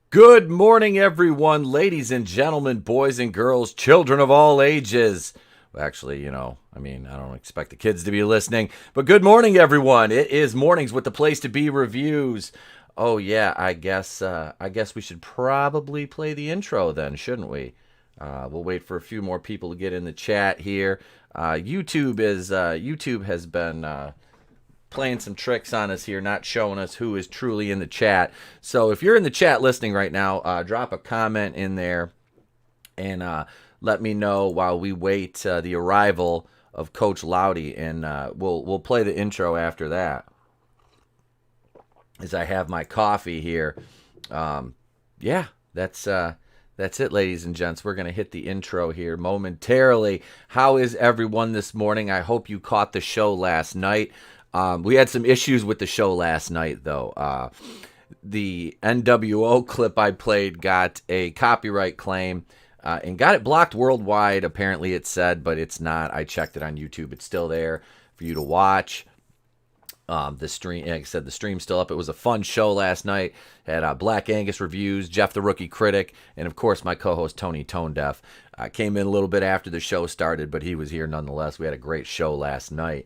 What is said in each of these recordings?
Good morning, everyone, ladies and gentlemen, boys and girls, children of all ages. Well, actually, I don't expect the kids to be listening, but good morning, everyone. It is Mornings with the Place to Be reviews. Oh yeah, I guess we should probably play the intro then, shouldn't we? We'll wait for a few more people to get in the chat here. YouTube has been playing some tricks on us here, not showing us who is truly in the chat. So if you're in the chat listening right now, drop a comment in there and let me know while we wait the arrival of Coach Loudy, and we'll play the intro after that. As I have my coffee here, that's it, ladies and gents. We're gonna hit the intro here momentarily. How is everyone this morning? I hope you caught the show last night. We had some issues with the show last night, though. The NWO clip I played got a copyright claim and got it blocked worldwide, apparently it said, but it's not. I checked it on YouTube. It's still there for you to watch. The stream, like I said, the stream's still up. It was a fun show last night. Had Black Angus reviews, Jeff the Rookie Critic, and of course my co-host Tony Tone Deaf. Came in a little bit after the show started, but he was here nonetheless. We had a great show last night.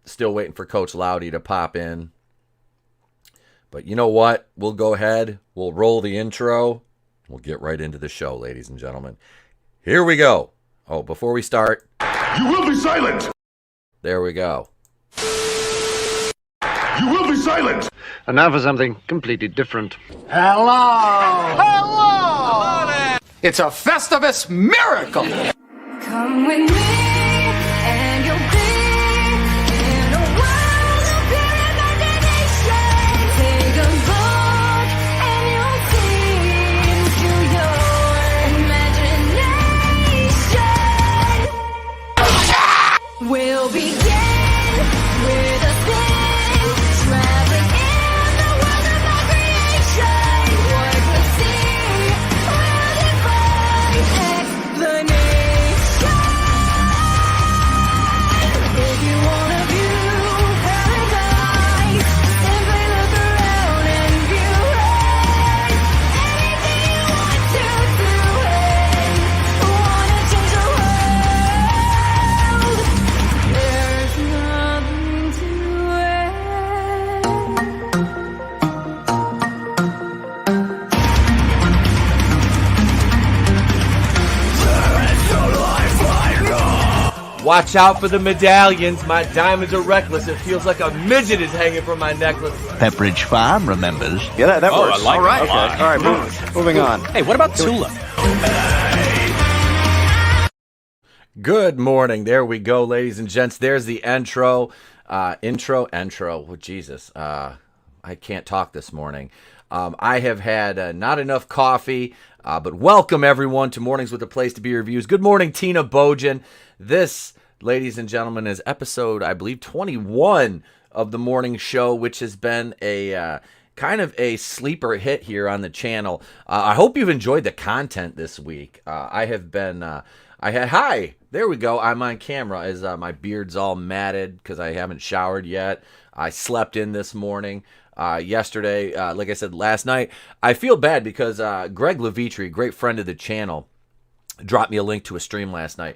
Still waiting for Coach Loudy to pop in. But you know what? We'll go ahead. We'll roll the intro. We'll get right into the show, ladies and gentlemen. Here we go. Oh, before we start. You will be silent! There we go. You will be silent! And now for something completely different. Hello! Hello! There. It's a Festivus miracle! Come with me, and you'll be in a world of pure imagination. Take a look, and you'll see into your imagination. We'll begin with a thing, traveling in the world of my creation. What we see will defy explanation. If you wanna view paradise, simply look around and view it. Anything you want to do it. Wanna change the world? There's nothing to Watch out for the medallions. My diamonds are reckless. It feels like a midget is hanging from my necklace. Pepperidge Farm remembers. Yeah, that works. I like All right. it. Okay. All right, moving on. Hey, what about Tula? Good morning. There we go, ladies and gents. There's the intro. Intro. Oh, Jesus. I can't talk this morning. I have had not enough coffee, but welcome everyone to Mornings with a Place to Be reviews. Good morning, Tina Bojan. This, ladies and gentlemen, is episode, I believe, 21 of the morning show, which has been a kind of a sleeper hit here on the channel. I hope you've enjoyed the content this week. Hi, there we go. I'm on camera as my beard's all matted because I haven't showered yet. I slept in this morning. Yesterday, like I said, last night, I feel bad because Greg Levitri, great friend of the channel, dropped me a link to a stream last night.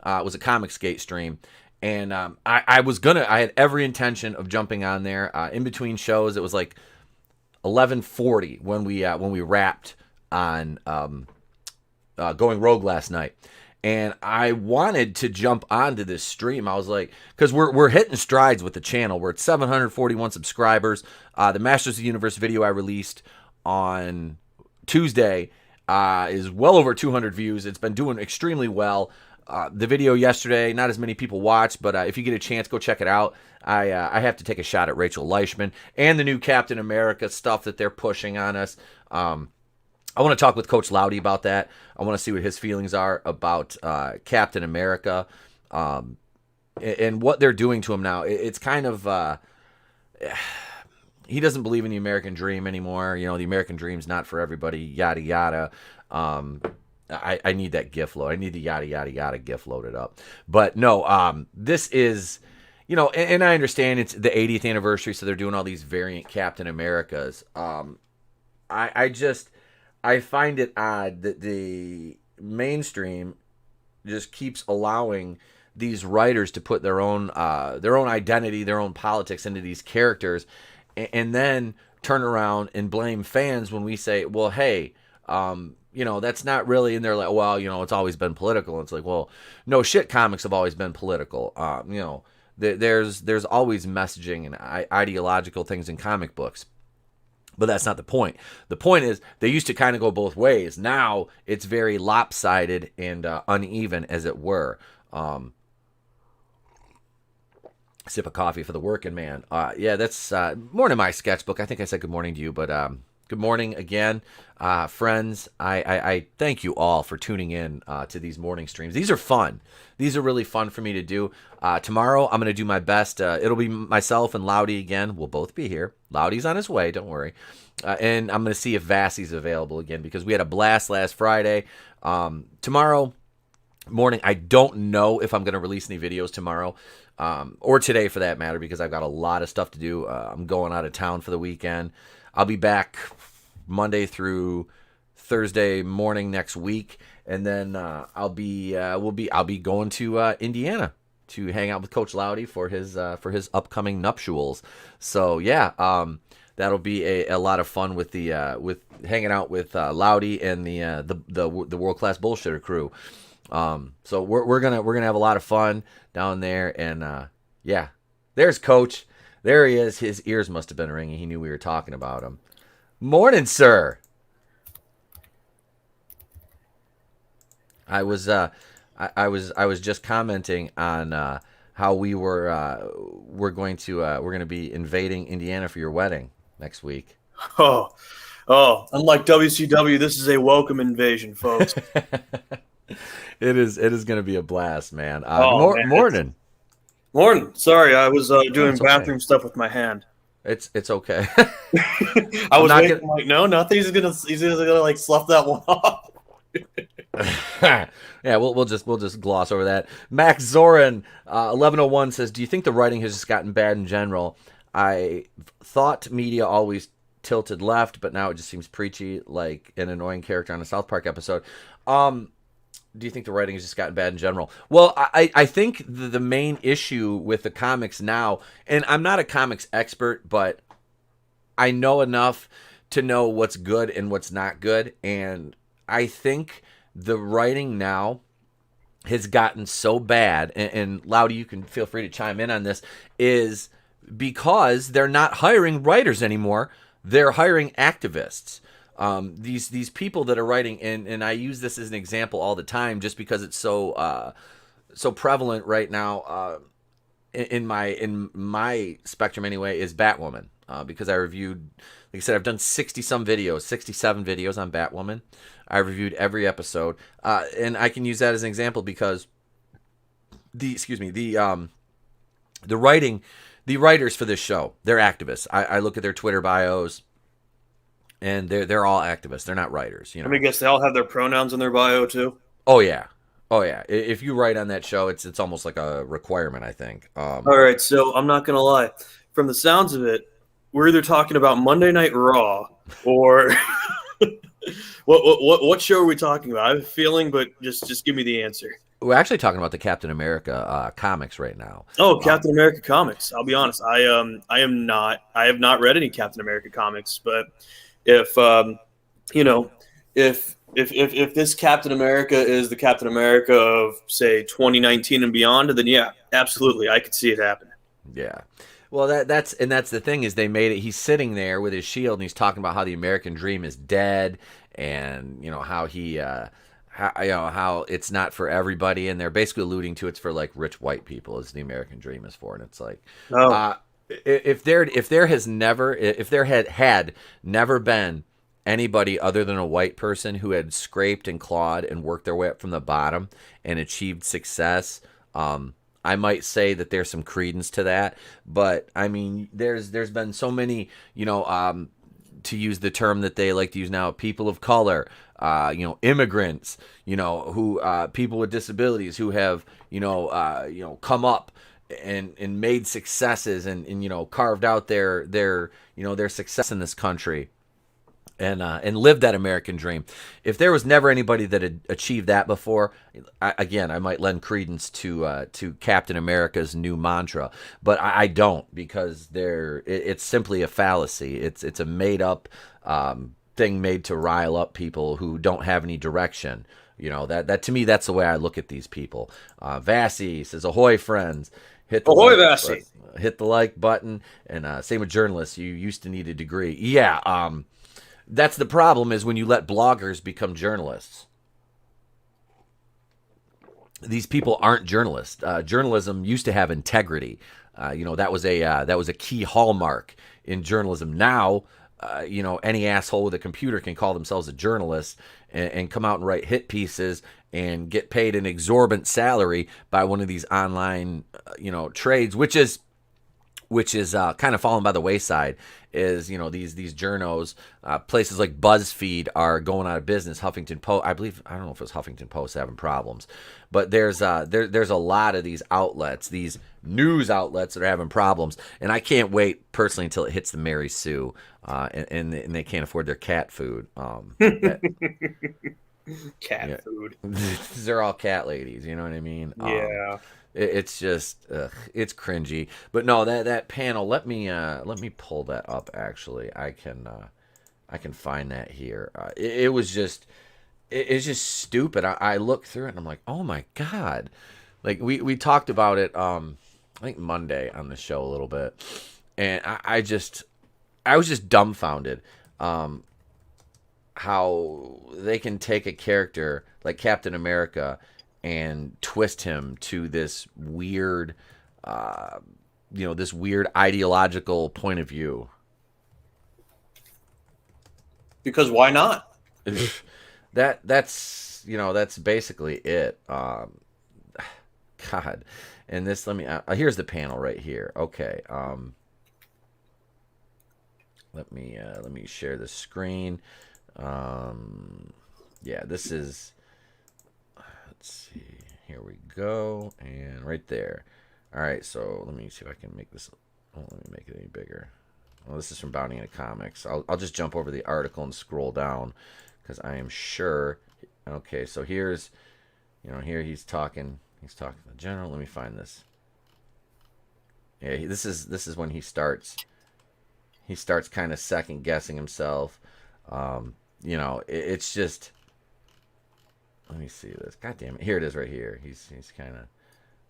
It was a Comicsgate stream, and I had every intention of jumping on there. In between shows, it was like 11:40 when we wrapped on Going Rogue last night. And I wanted to jump onto this stream. I was like, because we're hitting strides with the channel. We're at 741 subscribers. The Masters of the Universe video I released on Tuesday is well over 200 views. It's been doing extremely well. The video yesterday, not as many people watched, but if you get a chance, go check it out. I have to take a shot at Rachel Leishman and the new Captain America stuff that they're pushing on us. I want to talk with Coach Loudy about that. I want to see what his feelings are about Captain America and what they're doing to him now. It's kind of he doesn't believe in the American dream anymore. You know, the American dream's not for everybody, yada, yada. I need that GIF load. I need the yada, yada, yada GIF loaded up. But no, this is, you know, and I understand it's the 80th anniversary, so they're doing all these variant Captain Americas. I find it odd that the mainstream just keeps allowing these writers to put their own identity, their own politics into these characters, and then turn around and blame fans when we say, well, hey, that's not really. And they're like, well, it's always been political. And it's like, well, no shit, comics have always been political. There's always messaging and ideological things in comic books. But that's not the point. The point is they used to kind of go both ways. Now it's very lopsided and uneven, as it were. Sip of coffee for the working man. That's morning my sketchbook. I think I said good morning to you, but good morning again, friends. I thank you all for tuning in to these morning streams. These are fun. These are really fun for me to do. Tomorrow I'm going to do my best. It'll be myself and Loudy again. We'll both be here. Loudy's on his way, don't worry. And I'm going to see if Vassie's available again because we had a blast last Friday. Tomorrow morning, I don't know if I'm going to release any videos tomorrow. Or today for that matter, because I've got a lot of stuff to do. I'm going out of town for the weekend. I'll be back Monday through Thursday morning next week, and then I'll be going to Indiana to hang out with Coach Loudy for his upcoming nuptials. So that'll be a lot of fun with with hanging out with Loudy and the world class bullshitter crew. So we're gonna have a lot of fun down there, and there's Coach. There he is. His ears must have been ringing. He knew we were talking about him. Morning, sir. I was just commenting on how we're going to be invading Indiana for your wedding next week. Oh, unlike WCW, this is a welcome invasion, folks. It is going to be a blast, man. Man, morning. Morning. Sorry, I was doing okay. bathroom stuff with my hand. It's okay. I was waiting, like, no, nothing. He's gonna like slough that one off. Yeah, we'll just gloss over that. Max Zoran 1101 says, "Do you think the writing has just gotten bad in general? I thought media always tilted left, but now it just seems preachy, like an annoying character on a South Park episode." Do you think the writing has just gotten bad in general? Well, I think the main issue with the comics now, and I'm not a comics expert, but I know enough to know what's good and what's not good. And I think the writing now has gotten so bad, and Loudy, you can feel free to chime in on this, is because they're not hiring writers anymore. They're hiring activists. These people that are writing, and I use this as an example all the time just because it's so prevalent right now in my spectrum anyway, is Batwoman. Because I reviewed, like I said, I've done 67 videos on Batwoman. I reviewed every episode, and I can use that as an example because the writers for this show, they're activists. I look at their Twitter bios. And they're all activists. They're not writers. Let me guess, they all have their pronouns in their bio too. Oh yeah. If you write on that show, it's almost like a requirement, I think. All right, so I'm not gonna lie. From the sounds of it, we're either talking about Monday Night Raw or what show are we talking about? I have a feeling, but just give me the answer. We're actually talking about the Captain America comics right now. Oh, Captain America comics. I'll be honest. I have not read any Captain America comics, but if this Captain America is the Captain America of, say, 2019 and beyond, then yeah, absolutely, I could see it happening. Yeah. Well, that's the thing is they made it. He's sitting there with his shield and he's talking about how the American dream is dead, and how he how it's not for everybody, and they're basically alluding to it's for like rich white people as the American dream is for, and it's like if there had never been anybody other than a white person who had scraped and clawed and worked their way up from the bottom and achieved success, I might say that there's some credence to that. But I mean, there's been so many, to use the term that they like to use now, people of color, immigrants, who people with disabilities who have come up and made successes and carved out their success in this country. and live that American dream. If there was never anybody that had achieved that before, I might lend credence to Captain America's new mantra, but I don't, because it's simply a fallacy. It's a made up thing made to rile up people who don't have any direction. That to me, that's the way I look at these people. Vassy says, "Ahoy, friends! Hit the Ahoy, like Vassy! Hit the like button." And same with journalists. You used to need a degree. Yeah. That's the problem, is when you let bloggers become journalists. These people aren't journalists. Journalism used to have integrity. That was a key hallmark in journalism. Now, any asshole with a computer can call themselves a journalist and come out and write hit pieces and get paid an exorbitant salary by one of these online, trades, which is kind of fallen by the wayside. Is these journos, places like BuzzFeed are going out of business. Huffington Post, I don't know if it was Huffington Post having problems, but there's a lot of these outlets, these news outlets that are having problems, and I can't wait personally until it hits the Mary Sue, and they can't afford their cat food. Cat food. They're all cat ladies, you know what I mean? Yeah. It's just it's cringy. But no, that panel, let me pull that up. Actually, I can find that here. It's just stupid. I look through it and I'm like, oh my god. Like we talked about it I think Monday on the show a little bit, and I was just dumbfounded how they can take a character like Captain America and twist him to this weird, this weird ideological point of view. Because why not? That's basically it. God, and this, here's the panel right here. Okay. Let me share the screen. This is. Let's see. Here we go, and right there. All right, so let me see if I can make this. Oh, let me make it any bigger. Well, this is from Bounty into Comics. I'll just jump over the article and scroll down, because I am sure. Okay, so here's, here he's talking. He's talking to the general. Let me find this. Yeah, this is when he starts. He starts kind of second guessing himself. It's just. Let me see this. God damn it! Here it is, right here. He's kind of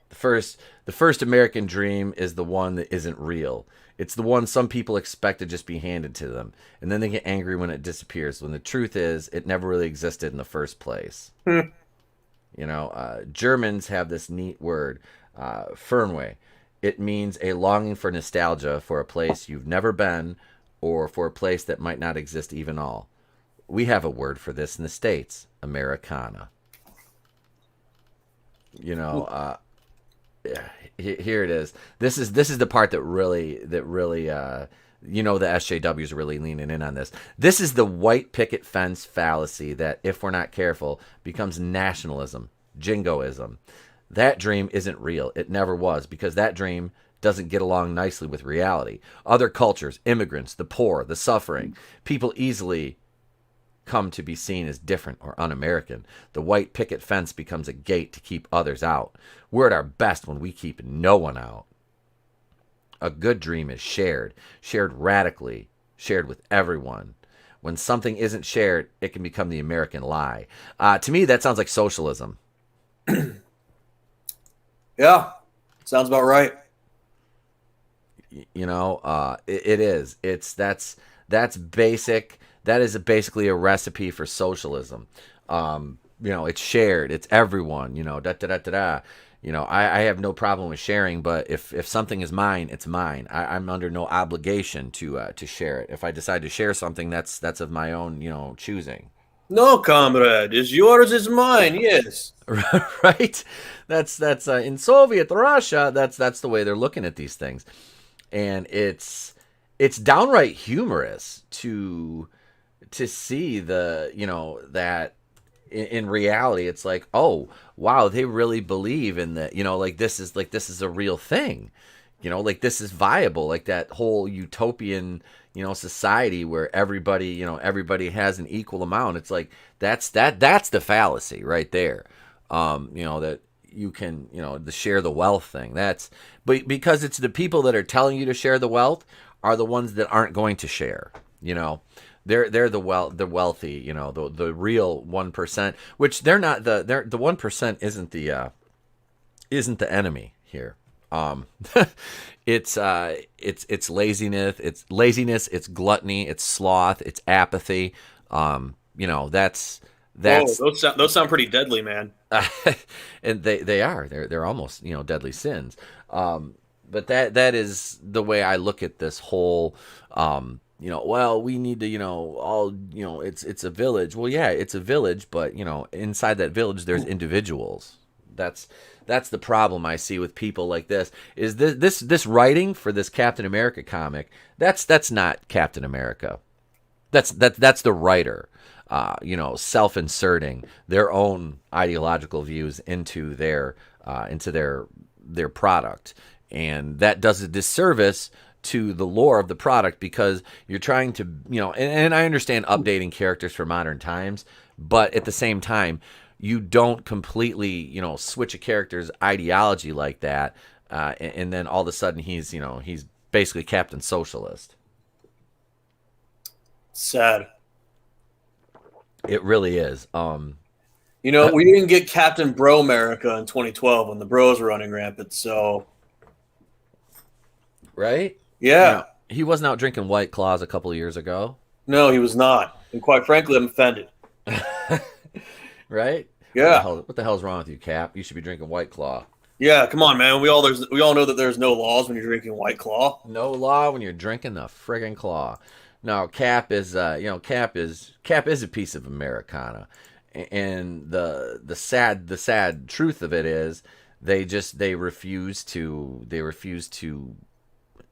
the first American dream is the one that isn't real. It's the one some people expect to just be handed to them, and then they get angry when it disappears. When the truth is, it never really existed in the first place. Germans have this neat word, Fernweh. It means a longing for nostalgia for a place you've never been, or for a place that might not exist even all. We have a word for this in the States, Americana. Here it is. This is the part that really the SJWs are really leaning in on this. This is the white picket fence fallacy that, if we're not careful, becomes nationalism, jingoism. That dream isn't real. It never was, because that dream doesn't get along nicely with reality. Other cultures, immigrants, the poor, the suffering, people easily come to be seen as different or un-American. The white picket fence becomes a gate to keep others out. We're at our best when we keep no one out. A good dream is shared radically, shared with everyone. When something isn't shared, it can become the American lie. To me, that sounds like socialism. Yeah, sounds about right. It is. That's basic. That is basically a recipe for socialism. It's shared. It's everyone. I have no problem with sharing, but if something is mine, it's mine. I'm under no obligation to share it. If I decide to share something, that's of my own, choosing. No, comrade, is yours is mine. Yes. Right. That's in Soviet Russia. That's the way they're looking at these things, and it's downright humorous to see that in reality. It's like, oh wow, they really believe in that, this is a real thing, this is viable, like that whole utopian society where everybody has an equal amount. It's like that's the fallacy right there. That you can, the share the wealth thing. But because it's the people that are telling you to share the wealth are the ones that aren't going to share. They're the wealthy, the real 1%, which they're not. The 1% isn't the enemy here. It's laziness, it's gluttony, it's sloth, it's apathy. That's Whoa, those sound pretty deadly, man. and they're almost deadly sins. But that is the way I look at this whole. Well, we need to, it's a village. Well, yeah, it's a village, but inside that village, there's individuals. That's the problem I see with people like this. Is this writing for this Captain America comic? That's not Captain America. That's the writer. Self-inserting their own ideological views into their product, and that does a disservice to the lore of the product because you're trying to, and I understand updating characters for modern times, but at the same time, you don't completely, switch a character's ideology like that, and then all of a sudden he's basically Captain Socialist. Sad. It really is. We didn't get Captain Bro America in 2012 when the bros were running rampant, so. Right? Yeah. He wasn't out drinking White Claws a couple of years ago. No, he was not. And quite frankly, I'm offended. Right? Yeah. What the hell's wrong with you, Cap? You should be drinking White Claw. Yeah, come on, man. We all know that there's no laws when you're drinking White Claw. No law when you're drinking the friggin' Claw. No, Cap is Cap is a piece of Americana, and the sad truth of it is they refuse to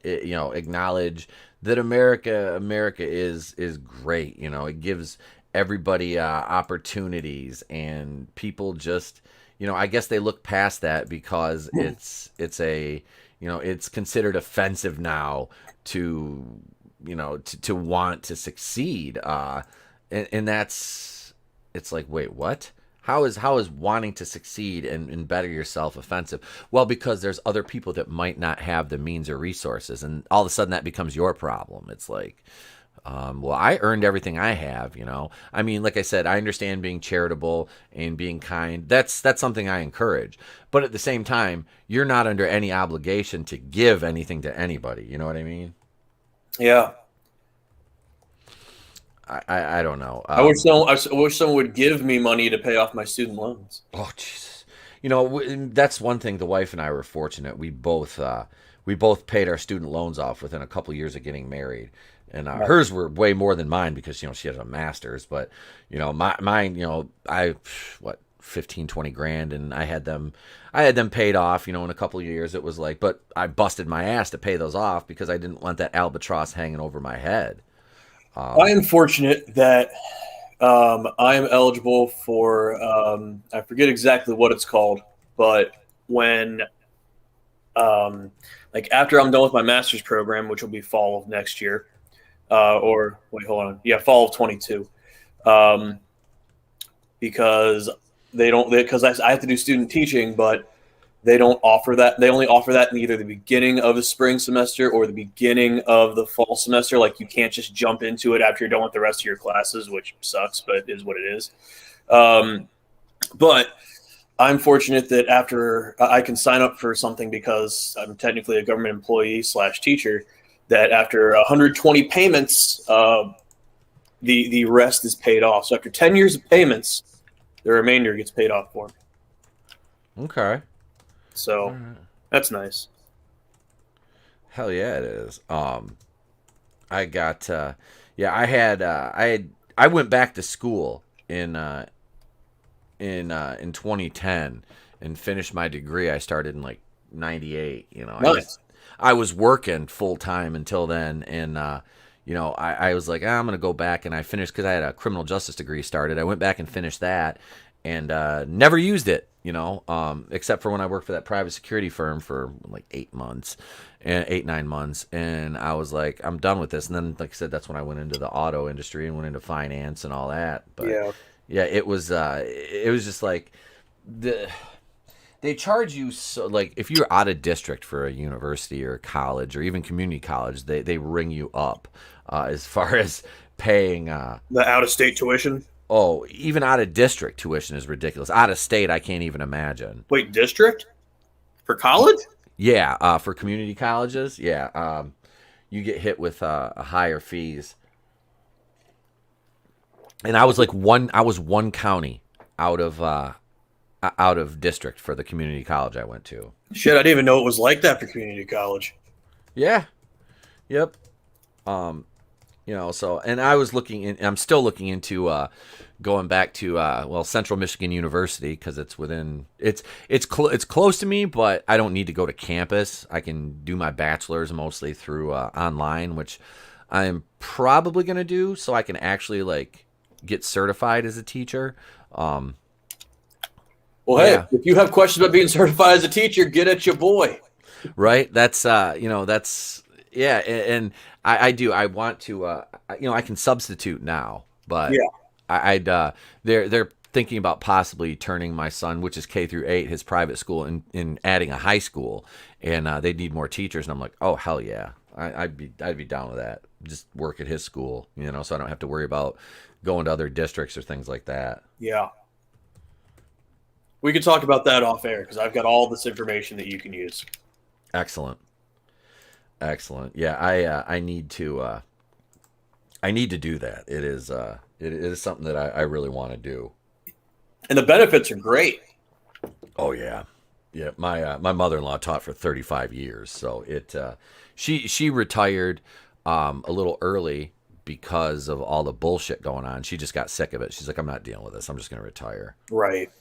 acknowledge that America is great. It gives everybody opportunities, and people just I guess they look past that because it's considered offensive now to to want to succeed, and it's like, wait, what? How is wanting to succeed and better yourself offensive? Well, because there's other people that might not have the means or resources, and all of a sudden that becomes your problem. It's like, well, I earned everything I have. I mean, like I said, I understand being charitable and being kind. That's something I encourage. But at the same time, you're not under any obligation to give anything to anybody. You know what I mean? Yeah. I don't know. I wish someone would give me money to pay off my student loans. Oh, Jesus. That's one thing. The wife and I were fortunate. We both paid our student loans off within a couple years of getting married. And hers were way more than mine because, she had a master's. But, mine, 15, 20 grand, and I had them paid off, in a couple of years. It was like, but I busted my ass to pay those off because I didn't want that albatross hanging over my head. I am fortunate that I am eligible for, I forget exactly what it's called, but when, after I'm done with my master's program, which will be fall of next year, fall of 22, because I have to do student teaching, but they don't offer that. They only offer that in either the beginning of the spring semester or the beginning of the fall semester. Like, you can't just jump into it after you're done with the rest of your classes, which sucks, but it is what it is. But I'm fortunate that after I can sign up for something because I'm technically a government employee / teacher, that after 120 payments, the rest is paid off. So after 10 years of payments, the remainder gets paid off for me. Okay. So that's nice. Hell yeah, it is. I got I went back to school in 2010 and finished my degree. I started in like 98. Nice. I was working full time until then, and I was like, I'm gonna go back, and I finished because I had a criminal justice degree started. I went back and finished that, and never used it. except for when I worked for that private security firm for like 8 months and 8, 9 months. And I was like, I'm done with this. And then, like I said, that's when I went into the auto industry and went into finance and all that. But yeah, it was just like they charge you so, like, if you're out of district for a university or college or even community college, they ring you up as far as paying the out of state tuition. Oh, even out of district tuition is ridiculous. Out of state, I can't even imagine. Wait, district for college? Yeah, for community colleges, yeah, you get hit with higher fees. And I was like one county out of district for the community college I went to. Shit, I didn't even know it was like that for community college. Yeah. Yep. So, and I was I'm still looking into going back to Central Michigan University, because it's within it's close to me, but I don't need to go to campus. I can do my bachelor's mostly through online, which I'm probably gonna do, so I can actually like get certified as a teacher. Well, hey, if you have questions about being certified as a teacher, get at your boy. Right? That's yeah, and I do. I want to. I can substitute now, but yeah, they're thinking about possibly turning my son, which is K-8, his private school, in adding a high school, and they need more teachers. And I'm like, oh hell yeah, I'd be down with that. Just work at his school, so I don't have to worry about going to other districts or things like that. Yeah, we could talk about that off air, because I've got all this information that you can use. Excellent. Yeah, I need to do that. It is something that I really want to do. And the benefits are great. Oh yeah. Yeah, my mother-in-law taught for 35 years, so she retired a little early because of all the bullshit going on. She just got sick of it. She's like, I'm not dealing with this. I'm just going to retire. Right.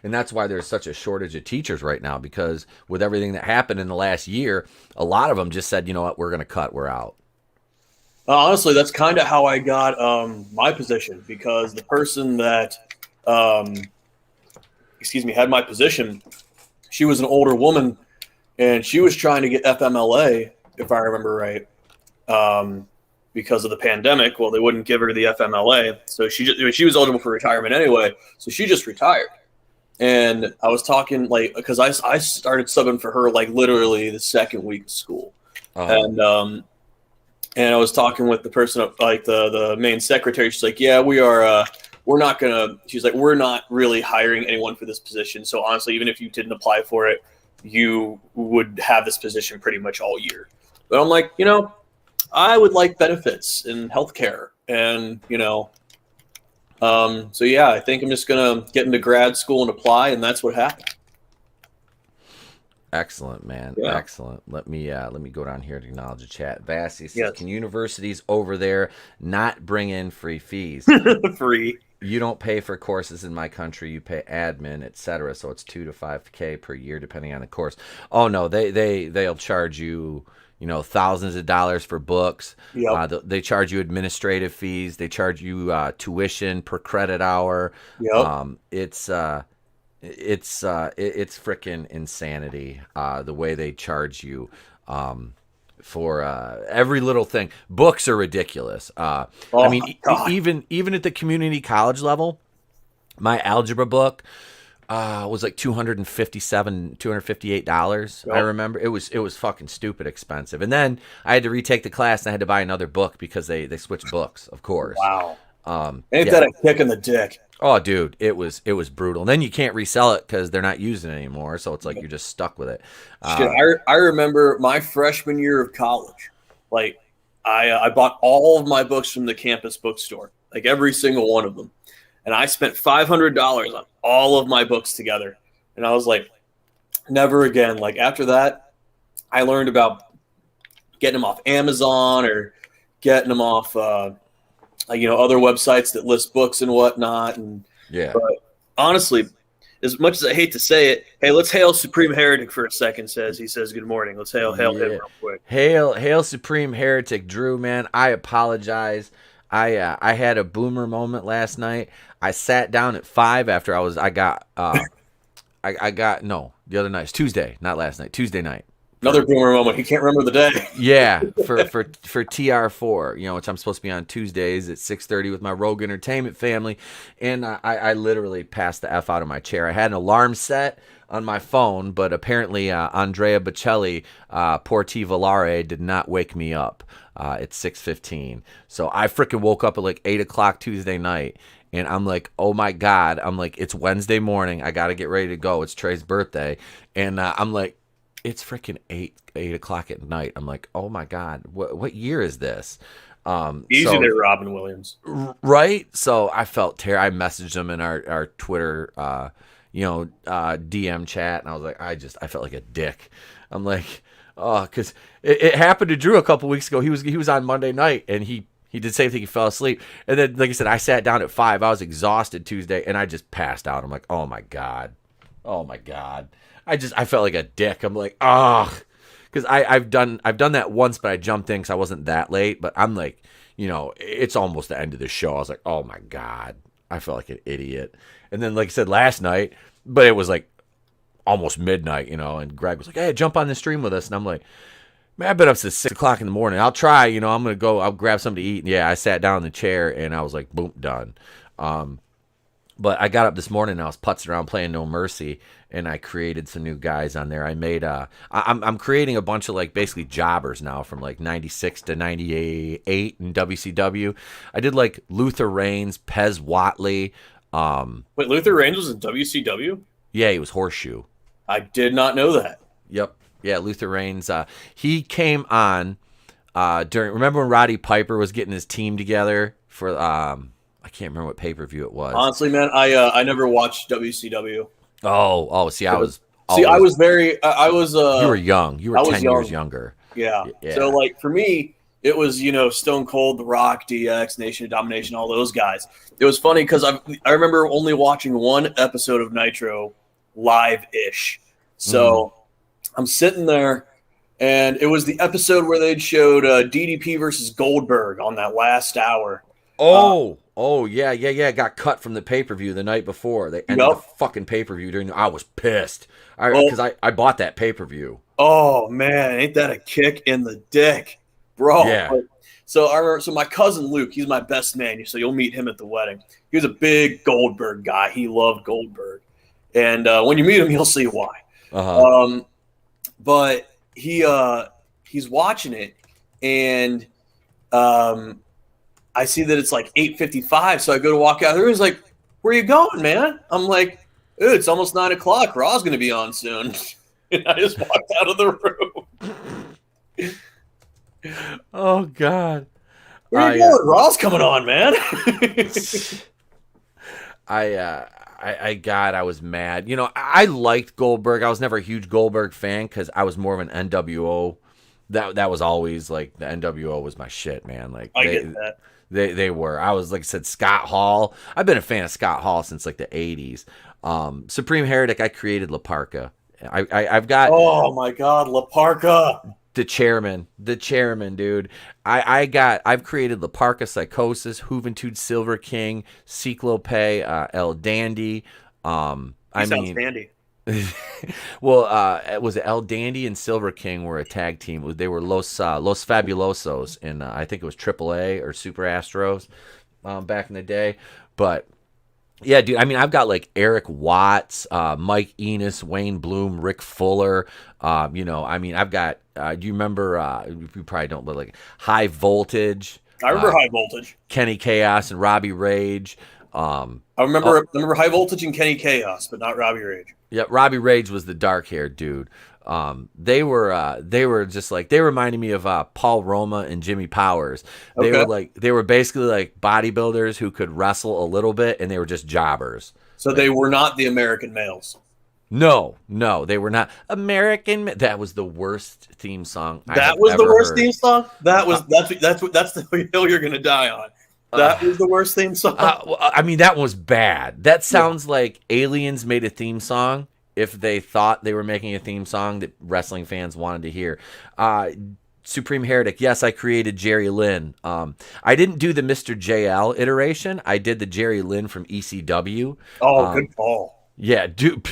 And that's why there's such a shortage of teachers right now, because with everything that happened in the last year, a lot of them just said, you know what, we're going to cut, we're out. Honestly, that's kind of how I got my position, because the person that, had my position, she was an older woman, and she was trying to get FMLA, if I remember right, because of the pandemic. Well, they wouldn't give her the FMLA, so she was eligible for retirement anyway, so she just retired. And I was talking, like, because I started subbing for her like literally the second week of school, and I was talking with the person, like the main secretary. She's like, yeah, we're not gonna. She's like, we're not really hiring anyone for this position. So honestly, even if you didn't apply for it, you would have this position pretty much all year. But I'm like, I would like benefits and healthcare, and so yeah, I think I'm just gonna get into grad school and apply, and that's what happened. Excellent, man. Yeah. Excellent. Let me go down here to acknowledge the chat. Vassy says, yes. Can universities over there not bring in free fees? Free. You don't pay for courses in my country. You pay admin, etc. So it's $2,000 to $5,000 per year, depending on the course. Oh no, they'll charge you, thousands of dollars for books. Yep. They charge you administrative fees. They charge you tuition per credit hour. Yep. It's freaking insanity, the way they charge you for every little thing. Books are ridiculous. I mean, even at the community college level, my algebra book was like $258. Yep. I remember it was fucking stupid expensive. And then I had to retake the class, and I had to buy another book because they switched books, of course. Wow. Ain't that a kick in the dick? Oh, dude, it was brutal. And then you can't resell it because they're not using it anymore. So it's like you're just stuck with it. Shit, I remember my freshman year of college. Like, I bought all of my books from the campus bookstore, like every single one of them. And I spent $500 on all of my books together. And I was like, never again. Like, after that, I learned about getting them off Amazon or getting them off other websites that list books and whatnot. And yeah, but honestly, as much as I hate to say it, hey, let's hail Supreme Heretic for a second. He says good morning. Let's hail him real quick. Hail Supreme Heretic, Drew, man. I apologize. I had a boomer moment last night. I sat down at 5 after I got no, the other night. It's Tuesday, not last night. Tuesday night. Another boomer moment. He can't remember the day. Yeah, for TR4, which I'm supposed to be on Tuesdays at 6:30 with my Rogue Entertainment family, and I literally passed the F out of my chair. I had an alarm set on my phone, but apparently Andrea Bocelli, Porti Volare, did not wake me up at 6:15. So I freaking woke up at like 8 o'clock Tuesday night, and I'm like, oh my God. I'm like, it's Wednesday morning. I got to get ready to go. It's Trey's birthday. And I'm like, it's freaking 8 o'clock at night. I'm like, oh my God, what year is this? Easy there, Robin Williams. Right? So I felt terrible. I messaged him in our Twitter, DM chat, and I was like, I felt like a dick. I'm like, oh, because it happened to Drew a couple weeks ago. He was on Monday night, and he did the same thing. He fell asleep, and then, like I said, I sat down at 5. I was exhausted Tuesday, and I just passed out. I'm like, oh my God. I felt like a dick. I'm like, because I've done that once, but I jumped in because I wasn't that late. But I'm like, it's almost the end of the show. I was like, oh my God, I felt like an idiot. And then, like I said, last night, but it was like almost midnight, and Greg was like, hey, jump on the stream with us. And I'm like, man, I've been up since 6 o'clock in the morning. I'll try, I'm going to go, I'll grab something to eat. And yeah, I sat down in the chair and I was like, boom, done. But I got up this morning and I was putzing around playing No Mercy, and I created some new guys on there. I made I'm creating a bunch of like basically jobbers now from like 96 to 98 in WCW. I did like Luther Reigns, Pez Watley. Wait, Luther Reigns was in WCW? Yeah, he was Horseshoe. I did not know that. Yep. Yeah, Luther Reigns. He came on remember when Roddy Piper was getting his team together for I can't remember what pay-per-view it was. Honestly, man, I never watched WCW. See, I was. You were young. You were 10 years younger. Yeah. So, like, for me, it was, Stone Cold, The Rock, DX, Nation of Domination, all those guys. It was funny because I remember only watching one episode of Nitro live-ish. So I'm sitting there, and it was the episode where they'd showed DDP versus Goldberg on that last hour. Yeah. Got cut from the pay-per-view the night before. They ended the fucking pay-per-view. I was pissed because I bought that pay-per-view. Oh, man, ain't that a kick in the dick, bro? Yeah. So I remember, my cousin Luke, he's my best man. So you'll meet him at the wedding. He was a big Goldberg guy. He loved Goldberg. And when you meet him, you'll see why. Uh-huh. But he's watching it, and I see that it's like 8:55, so I go to walk out there. He's like, where you going, man? I'm like, it's almost 9 o'clock. Raw's going to be on soon. And I just walked out of the room. Oh, God. Where you going? Raw's coming on, man. I was mad. I liked Goldberg. I was never a huge Goldberg fan because I was more of an NWO. That was always like the NWO was my shit, man. Like I get that. They were. I was, like I said, Scott Hall. I've been a fan of Scott Hall since like the 80s. Supreme Heretic, I created La Parka. I've got. Oh my God, La Parka. The chairman, dude. I've created La Parka Psychosis, Juventud Silver King, Cyclope, El Dandy. Sounds dandy. Well, was it El Dandy and Silver King were a tag team? They were Los Fabulosos, and I think it was AAA or Super Astros back in the day. But yeah, dude. I mean, I've got like Eric Watts, Mike Enos, Wayne Bloom, Rick Fuller. I mean, I've got. Do you remember? You probably don't, but like High Voltage. I remember High Voltage. Kenny Chaos and Robbie Rage. I remember High Voltage and Kenny Chaos, but not Robbie Rage. Yeah, Robbie Rage was the dark-haired dude. They were just like, they reminded me of Paul Roma and Jimmy Powers. They were basically like bodybuilders who could wrestle a little bit, and they were just jobbers. So they were not the American males. No, they were not American. That was the worst theme song. That was the worst theme song. That's the hill you're gonna die on. That was the worst theme song. I mean, that was bad. That sounds like Aliens made a theme song if they thought they were making a theme song that wrestling fans wanted to hear. Supreme Heretic. Yes, I created Jerry Lynn. I didn't do the Mr. JL iteration. I did the Jerry Lynn from ECW. Oh, good call. Yeah, dude.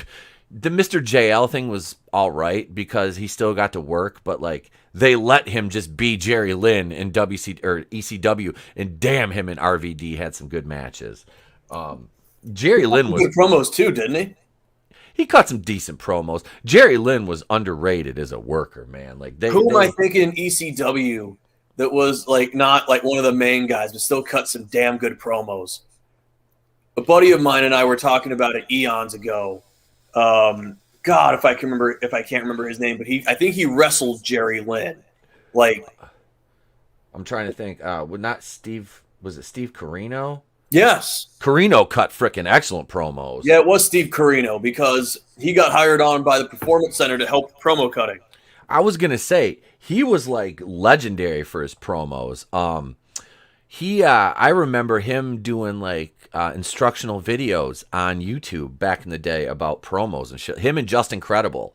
The Mr. JL thing was all right because he still got to work, but like they let him just be Jerry Lynn in WC or ECW, and damn, him and RVD had some good matches. Jerry Lynn was good promos too, didn't he? He cut some decent promos. Jerry Lynn was underrated as a worker, man. Like Who am I thinking ECW that was like not like one of the main guys, but still cut some damn good promos? A buddy of mine and I were talking about it eons ago. God, if I can't remember his name, but I think he wrestled Jerry Lynn. Like, I'm trying to think. Was it Steve Corino? Yes. Carino cut frickin' excellent promos. Yeah, it was Steve Corino because he got hired on by the Performance Center to help promo cutting. I was going to say, he was like legendary for his promos. I remember him doing like instructional videos on YouTube back in the day about promos and shit. Him and Just Incredible,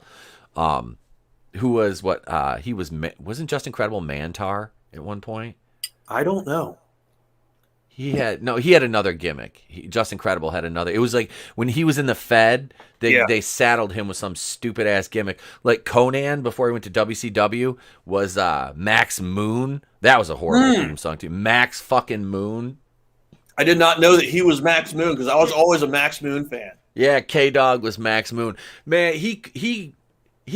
who was wasn't Just Incredible Mantar at one point? I don't know. He had another gimmick. Just Incredible had another. It was like when he was in the Fed, they saddled him with some stupid ass gimmick. Like Conan before he went to WCW was Max Moon. That was a horrible theme song too. Max fucking Moon. I did not know that he was Max Moon because I was always a Max Moon fan. Yeah, K-Dog was Max Moon. Man, he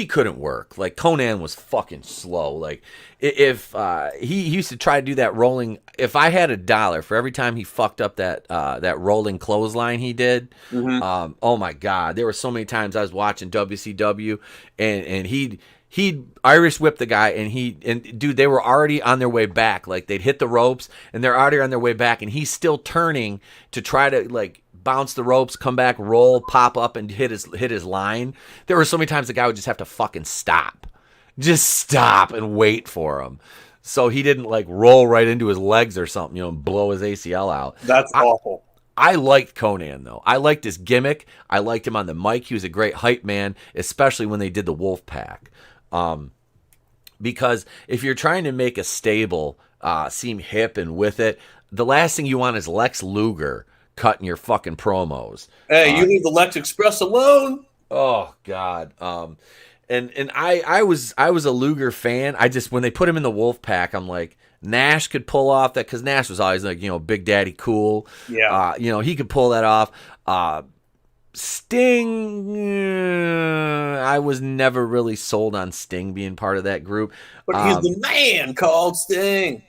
couldn't work. Like Conan was fucking slow. Like if he used to try to do that rolling. If I had $1 for every time he fucked up that rolling clothesline he did, oh my god, there were so many times I was watching WCW and he'd Irish whip the guy and dude, they were already on their way back. Like they'd hit the ropes and they're already on their way back and he's still turning to try to like bounce the ropes, come back, roll, pop up, and hit his line. There were so many times the guy would just have to fucking stop. Just stop and wait for him. So he didn't like roll right into his legs or something, and blow his ACL out. That's awful. I liked Conan, though. I liked his gimmick. I liked him on the mic. He was a great hype man, especially when they did the Wolf Pack. Because if you're trying to make a stable seem hip and with it, the last thing you want is Lex Luger cutting your fucking promos. Hey, you leave the Lex Express alone. Oh God. And I was a Luger fan. I just when they put him in the Wolf Pack, I'm like Nash could pull off that because Nash was always like Big Daddy cool. Yeah. He could pull that off. Sting, I was never really sold on Sting being part of that group. But he's the man called Sting.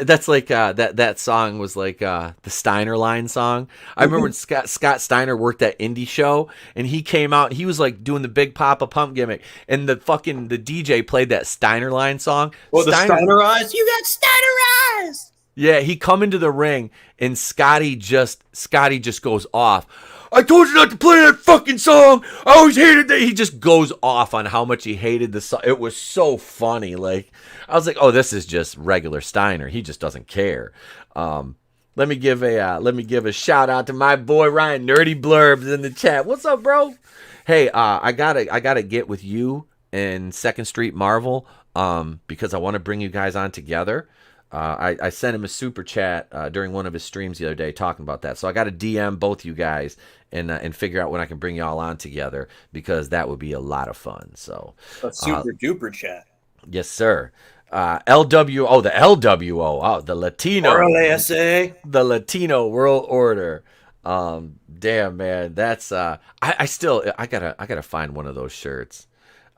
That's like that song was like the Steiner line song. I remember when Scott Steiner worked that indie show and he came out and he was like doing the big Papa Pump gimmick and the DJ played that Steiner line song. Well, the Steiner eyes, you got Steiner eyes. Yeah, he come into the ring and Scotty just goes off. I told you not to play that fucking song. I always hated that. He just goes off on how much he hated the song. It was so funny. Like I was like, oh, this is just regular Steiner. He just doesn't care. Let me give a shout out to my boy Ryan Nerdy Blurbs in the chat. What's up, bro? Hey, I gotta get with you and Second Street Marvel because I want to bring you guys on together. I sent him a super chat during one of his streams the other day talking about that. So I got to DM both you guys and figure out when I can bring y'all on together because that would be a lot of fun. So a super duper chat. Yes, sir. LWO, the LWO, the Latino RLASA, the Latino World Order. Damn man, that's I gotta find one of those shirts.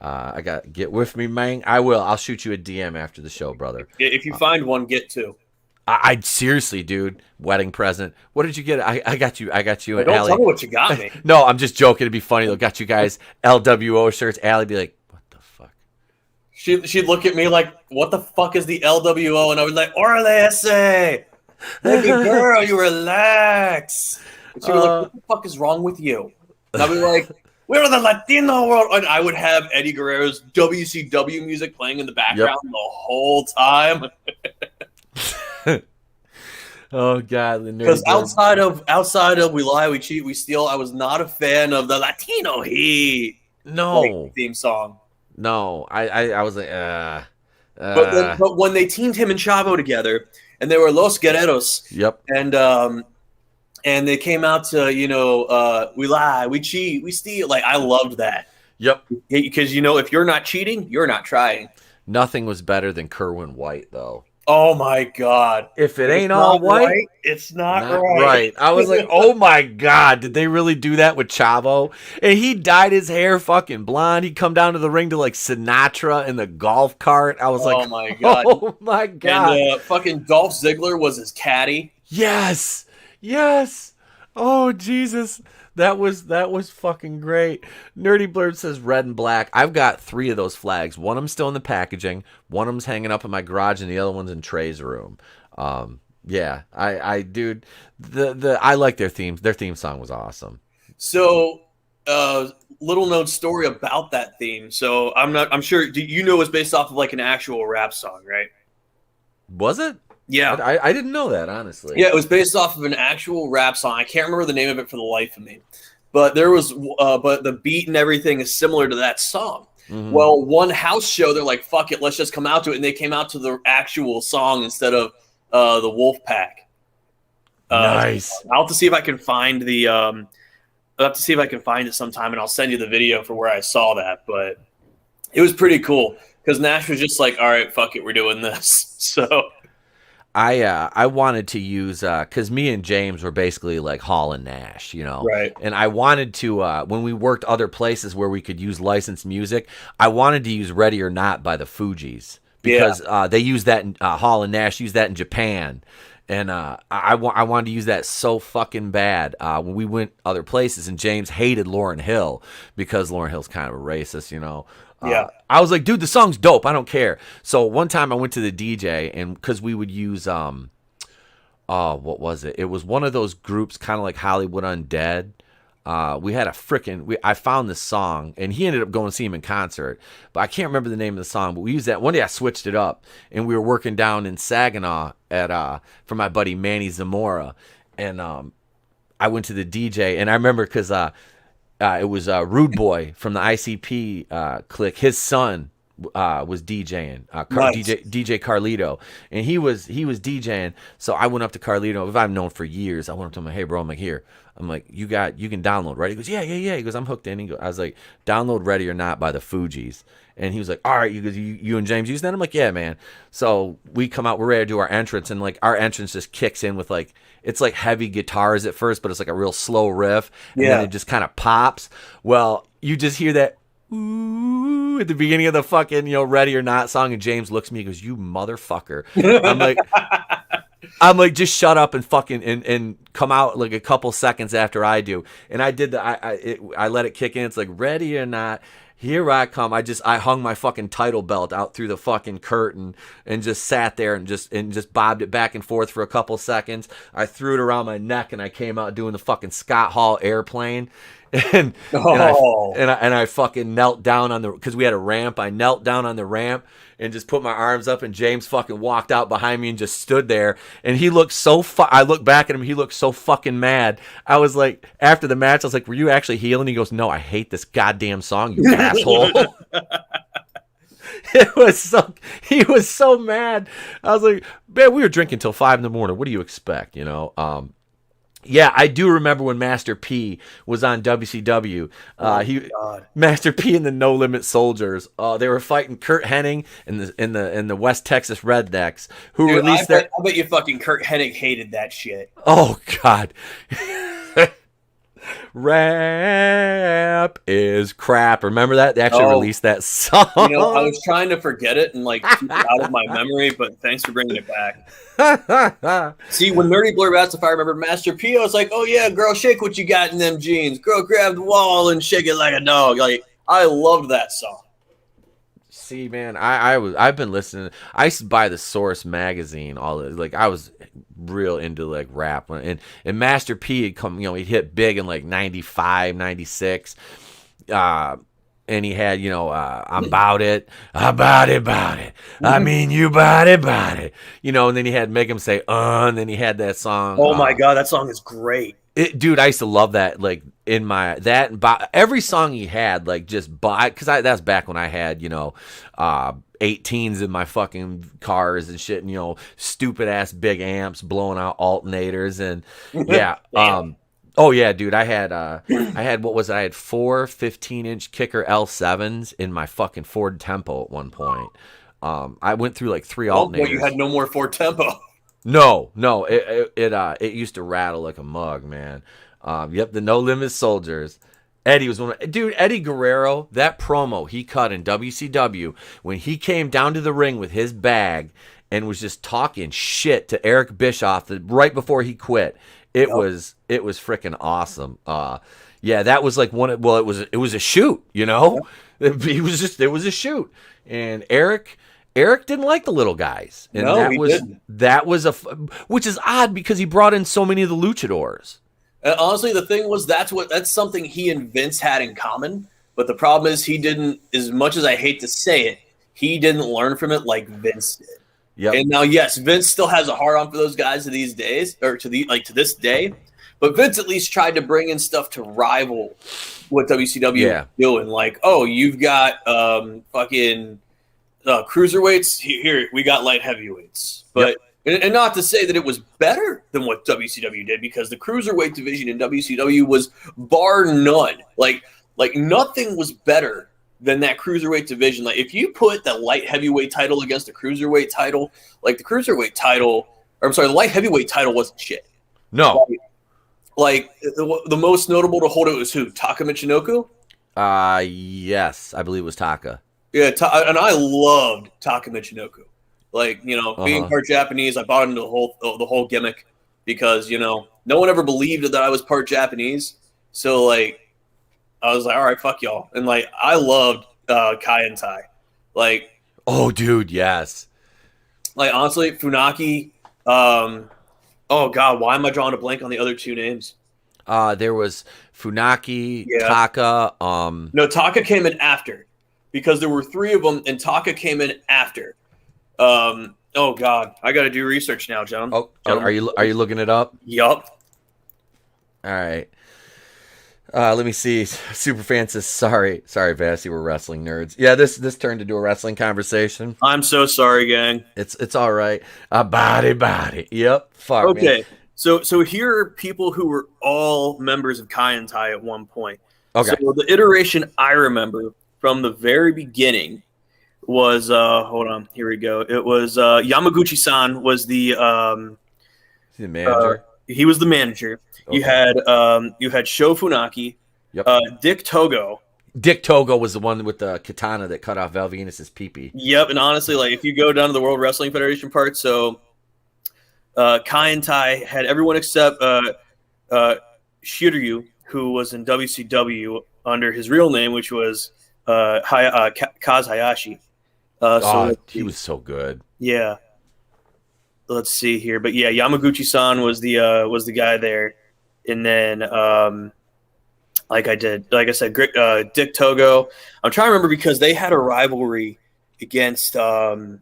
I got get with me, man. I'll shoot you a DM after the show, brother. If you find one, get two. I seriously, dude, wedding present. What did you get? I got you. Don't tell me what you got me. No, I'm just joking. It'd be funny though. Got you guys LWO shirts. Allie be like, what the fuck? She'd look at me like, what the fuck is the LWO? And I was like, RLSA. Baby girl, you relax. And she'd be like, what the fuck is wrong with you? And I'd be like, we're the Latino world. And I would have Eddie Guerrero's WCW music playing in the background the whole time. Oh God! Because outside of We Lie, We Cheat, We Steal, I was not a fan of the Latino Heat. No theme song. No, I was like, But when they teamed him and Chavo together, and they were Los Guerreros, Yep. And they came out to we lie, we cheat, we steal. Like I loved that. Yep. Because if you're not cheating, you're not trying. Nothing was better than Kerwin White though. Oh my God! If it ain't all white, it's not right. right. I was like, oh my God, did they really do that with Chavo? And he dyed his hair fucking blonde. He'd come down to the ring to like Sinatra in the golf cart. I was like, oh my God. Oh my God. And fucking Dolph Ziggler was his caddy. Yes. Oh Jesus. That was fucking great. Nerdy Blurb says red and black. I've got 3 of those flags. One of them's still in the packaging. One of them's hanging up in my garage, and the other one's in Trey's room. Yeah, dude, I like their themes. Their theme song was awesome. So, little known story about that theme. So I'm sure it's based off of like an actual rap song, right? Was it? Yeah, I didn't know that, honestly. Yeah, it was based off of an actual rap song. I can't remember the name of it for the life of me, but there was, but the beat and everything is similar to that song. Mm-hmm. Well, one house show, they're like, "Fuck it, let's just come out to it," and they came out to the actual song instead of the Wolf Pack. Nice. I'll have to see if I can find the. I'll have to see if I can find it sometime, and I'll send you the video for where I saw that. But it was pretty cool because Nash was just like, "All right, fuck it, we're doing this." So. I wanted to use because me and James were basically like Hall and Nash, right? And I wanted to when we worked other places where we could use licensed music, I wanted to use "Ready or Not" by the Fugees because they use that in, Hall and Nash use that in Japan, and I wanted to use that so fucking bad when we went other places. And James hated Lauryn Hill because Lauryn Hill's kind of a racist, Yeah, I was like, dude, the song's dope. I don't care. So one time I went to the DJ, and because we would use what was it? It was one of those groups, kind of like Hollywood Undead. We had I found this song, and he ended up going to see him in concert, but I can't remember the name of the song. But we used that one day. I switched it up, and we were working down in Saginaw for my buddy Manny Zamora, and I went to the DJ, and I remember because it was Rude Boy from the ICP clique. His son was DJing, nice. DJ Carlito, and he was DJing. So I went up to Carlito, if I've known for years. I went up to him, like, hey bro, I'm like, here. I'm like, you can download, right? He goes, yeah. He goes, I'm hooked in. I was like, download Ready or Not by the Fugees. And he was like, all right. He goes, you and James use that? I'm like, yeah, man. So we come out, we're ready to do our entrance, and like our entrance just kicks in with like, it's like heavy guitars at first, but it's like a real slow riff, and then it just kind of pops. Well, you just hear that ooh at the beginning of the fucking Ready or Not song, and James looks at me and goes, you motherfucker. I'm like, just shut up and fucking and come out like a couple seconds after I do. And I did I let it kick in. It's like, Ready or Not, here I come. I hung my fucking title belt out through the fucking curtain and just sat there and just bobbed it back and forth for a couple seconds. I threw it around my neck, and I came out doing the fucking Scott Hall airplane. And I fucking knelt down because we had a ramp. I knelt down on the ramp and just put my arms up, and James fucking walked out behind me and just stood there. And he looked I looked back at him. He looked so fucking mad. I was like, after the match, I was like, were you actually healing? He goes, no, I hate this goddamn song, you asshole. He was so mad. I was like, man, we were drinking till 5 a.m. What do you expect? Yeah, I do remember when Master P was on WCW. Master P and the No Limit Soldiers. They were fighting Kurt Hennig and the West Texas Rednecks, who released I bet you fucking Kurt Hennig hated that shit. Oh God. Rap is crap. Remember that? They actually released that song. I was trying to forget it and like keep it out of my memory, but thanks for bringing it back. See, when Nerdy Blurb asked if I remember Master P, I was like, oh yeah, girl, shake what you got in them jeans. Girl, grab the wall and shake it like a dog. Like, I loved that song. See, man, I've been listening. I used to buy the Source magazine. I was real into like rap, and Master P had come. He hit big in like 95, 96. And he had, I'm about it. I mean, you about it. And then he had make him say, and then he had that song. Oh my God, that song is great. Dude, I used to love that. Like every song he had, like just buy, because that's back when I had, 18s in my fucking cars and shit, and stupid ass big amps blowing out alternators, and yeah. Oh yeah, dude. I had what was it? I had 4 15-inch kicker L7s in my fucking Ford Tempo at one point. I went through like 3 alternators. Well, you had no more Ford Tempo. No, it used to rattle like a mug, man. Yep, the No Limit Soldiers. Eddie was Eddie Guerrero, that promo he cut in WCW when he came down to the ring with his bag and was just talking shit to Eric Bischoff right before he quit. It was freaking awesome. Yeah, that was like it was a shoot, It was a shoot. And Eric didn't like the little guys. And no, he didn't. That was which is odd because he brought in so many of the luchadors. Honestly, the thing was that's something he and Vince had in common. But the problem is he didn't, as much as I hate to say it, he didn't learn from it like Vince did. Yep. And now, yes, Vince still has a hard on for those guys to these days, or to this day. But Vince at least tried to bring in stuff to rival what WCW was doing. Like, oh, you've got fucking cruiserweights. Here, we got light heavyweights. But and not to say that it was better than what WCW did, because the cruiserweight division in WCW was bar none. Like nothing was better than that cruiserweight division. Like if you put the light heavyweight title against the cruiserweight title, like the light heavyweight title wasn't shit. No. Like the most notable to hold it was who? Taka Michinoku? Yes, I believe it was Taka. Yeah, and I loved Taka Michinoku. Like, being part Japanese, I bought into the whole gimmick because, no one ever believed that I was part Japanese. So like I was like, all right, fuck y'all. And like I loved Kai and Tai. Like, oh dude, yes. Like honestly, Funaki, oh god, why am I drawing a blank on the other 2 names? There was Funaki, Taka. No, Taka came in after, because there were 3 of them, and Taka came in after. Oh god, I got to do research now, John. Oh, are you looking it up? Yup. All right. Let me see. Superfan says, sorry, Vassy, we're wrestling nerds. Yeah, this turned into a wrestling conversation. I'm so sorry, gang. It's all right. Body. Yep. Fuck. Okay. Man. So here are people who were all members of Kai and Tai at one point. Okay. So the iteration I remember from the very beginning was hold on, here we go. It was Yamaguchi-san was the manager. He was the manager. Okay. You had Sho Funaki, Dick Togo. Dick Togo was the one with the katana that cut off Val Venus's pee-pee. Yep, and honestly, like if you go down to the World Wrestling Federation part, so Kai and Tai had everyone except Shiryu, who was in WCW under his real name, which was Kaz Hayashi. He was so good. Yeah. Let's see here, but yeah, Yamaguchi-san was the guy there, and then like I said, Dick Togo. I'm trying to remember because they had a rivalry against the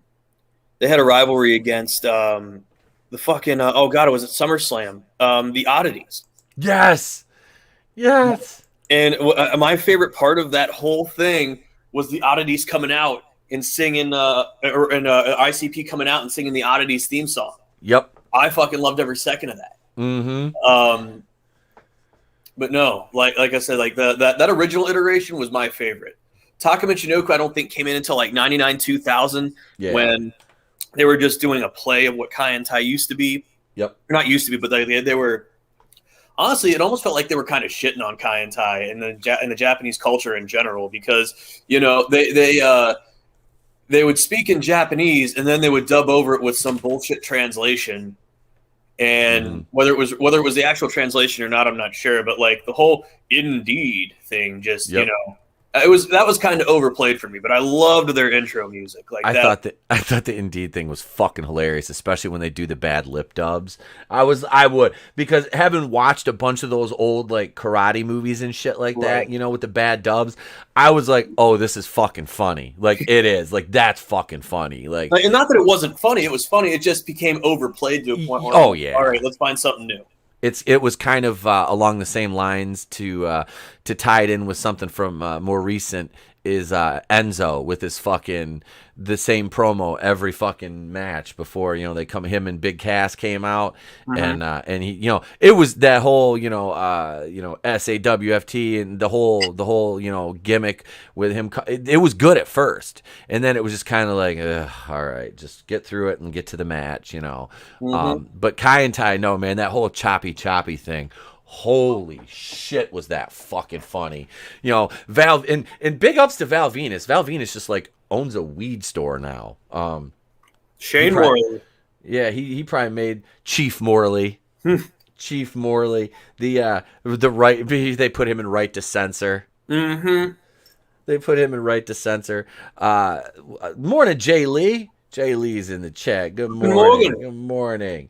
fucking oh god, it was at SummerSlam. The Oddities. Yes. And my favorite part of that whole thing was the Oddities coming out and singing, ICP coming out and singing the Oddities theme song. Yep. I fucking loved every second of that. Mm-hmm. But no, like I said, like that original iteration was my favorite. Taka Michinoku, I don't think came in until like 99, 2000, when they were just doing a play of what Kai and Tai used to be. Yep. Or not used to be, but they were. Honestly, it almost felt like they were kind of shitting on Kai and Tai and the Japanese culture in general, because they would speak in Japanese and then they would dub over it with some bullshit translation. And whether it was the actual translation or not, I'm not sure. But like the whole "indeed" thing, just that was kind of overplayed for me. But I loved their intro music. Like I thought the "indeed" thing was fucking hilarious, especially when they do the bad lip dubs. I would, because having watched a bunch of those old like karate movies and shit like that, with the bad dubs, I was like, oh, this is fucking funny. Like it is. Like that's fucking funny. Like, and not that it wasn't funny. It was funny. It just became overplayed to a point where, all right, let's find something new. It was kind of along the same lines to tie it in with something from more recent is Enzo with his fucking the same promo every fucking match before they come. Him and Big Cass came out and he it was that whole SAWFT and the whole gimmick with him. It was good at first, and then it was just kind of like all right, just get through it and get to the match, But Kai and Tai, no man, that whole choppy thing. Holy shit, was that fucking funny. Val and big ups to Val Venus. Val Venus just like owns a weed store now. Shane Morley. Yeah, he probably made Chief Morley. Chief Morley. The right, they put him in right to censor. Mm-hmm. They put him in right to censor. Morning, Jay Lee. Jay Lee's in the chat. Good morning. Good morning.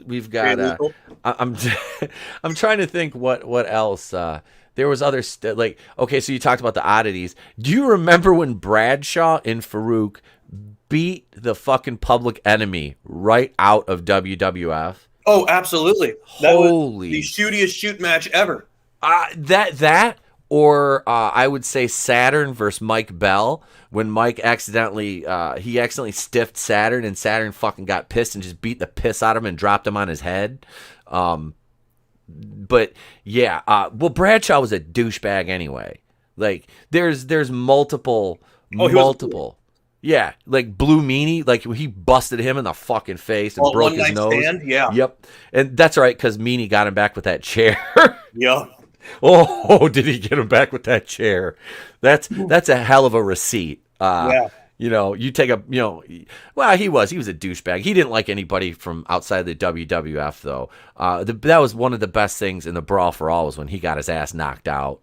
We've got. I'm trying to think what else. There was other okay. So you talked about the oddities. Do you remember when Bradshaw and Farouk beat the fucking Public Enemy right out of WWF? Oh, absolutely. That Holy, was the shootiest shoot match ever. Or I would say Saturn versus Mike Bell, when Mike accidentally stiffed Saturn, and Saturn fucking got pissed and just beat the piss out of him and dropped him on his head. But yeah, well, Bradshaw was a douchebag anyway. Like there's multiple. Yeah, like Blue Meanie, like he busted him in the fucking face and broke his nose. Yeah. Yep, and that's all right because Meanie got him back with that chair. Yeah. Oh, did he get him back with that chair? That's a hell of a receipt. Yeah. You take well, he was a douchebag. He didn't like anybody from outside the WWF though. That was one of the best things in the Brawl for All was when he got his ass knocked out.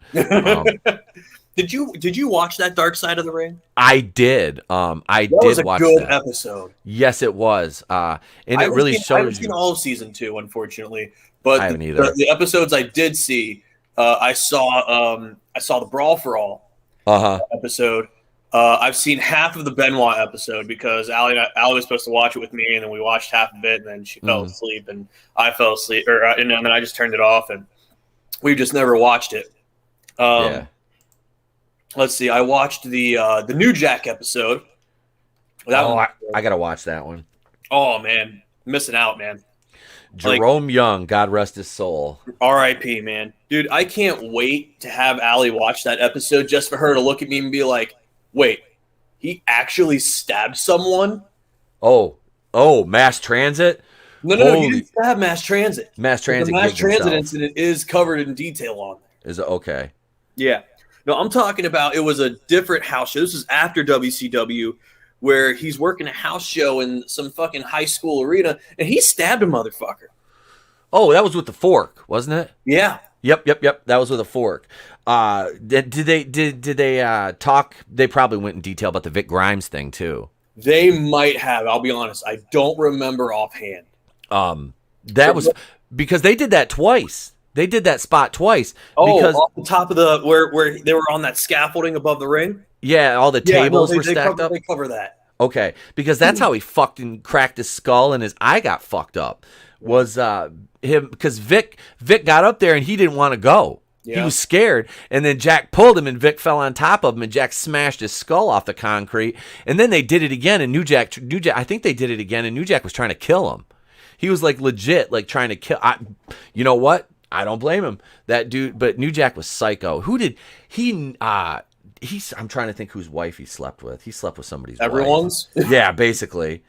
Did you watch that Dark Side of the Ring? I did. I did watch that. That was a good episode. Yes, it was. And it really shows. I haven't seen all of season 2, unfortunately, but I haven't either. The episodes I did see. I saw the Brawl for All episode. I've seen half of the Benoit episode because Allie was supposed to watch it with me, and then we watched half of it, and then she fell asleep, and I fell asleep, and then I just turned it off, and we just never watched it. Yeah. Let's see. I watched the New Jack episode. I gotta watch that one. Oh man, missing out, man. Jerome Young, God rest his soul. R.I.P. Man, dude, I can't wait to have Allie watch that episode just for her to look at me and be like, "Wait, he actually stabbed someone?" Oh, mass transit. No, he didn't stab mass transit. Mass transit. The mass transit incident is covered in detail on there. Is it okay? Yeah. No, I'm talking about it was a different house show. This was after WCW, where he's working a house show in some fucking high school arena, and he stabbed a motherfucker. Oh, that was with the fork, wasn't it? Yeah. Yep. That was with a fork. Did they talk? They probably went in detail about the Vic Grimes thing too. They might have. I'll be honest. I don't remember offhand. That was because they did that twice. They did that spot twice. Oh, because off the top of the where they were on that scaffolding above the ring. Yeah, all the tables were stacked up. They cover that. Okay, because that's how he fucking cracked his skull and his eye got fucked up. Was him because Vic got up there and he didn't want to go. Yeah. He was scared, and then Jack pulled him, and Vic fell on top of him, and Jack smashed his skull off the concrete. And then they did it again, and New Jack. I think they did it again, and New Jack was trying to kill him. He was like legit, like trying to kill. You know what? I don't blame him. That dude, but New Jack was psycho. Who did he? I'm trying to think whose wife he slept with. He slept with somebody's Everyone's? wife. Yeah, basically.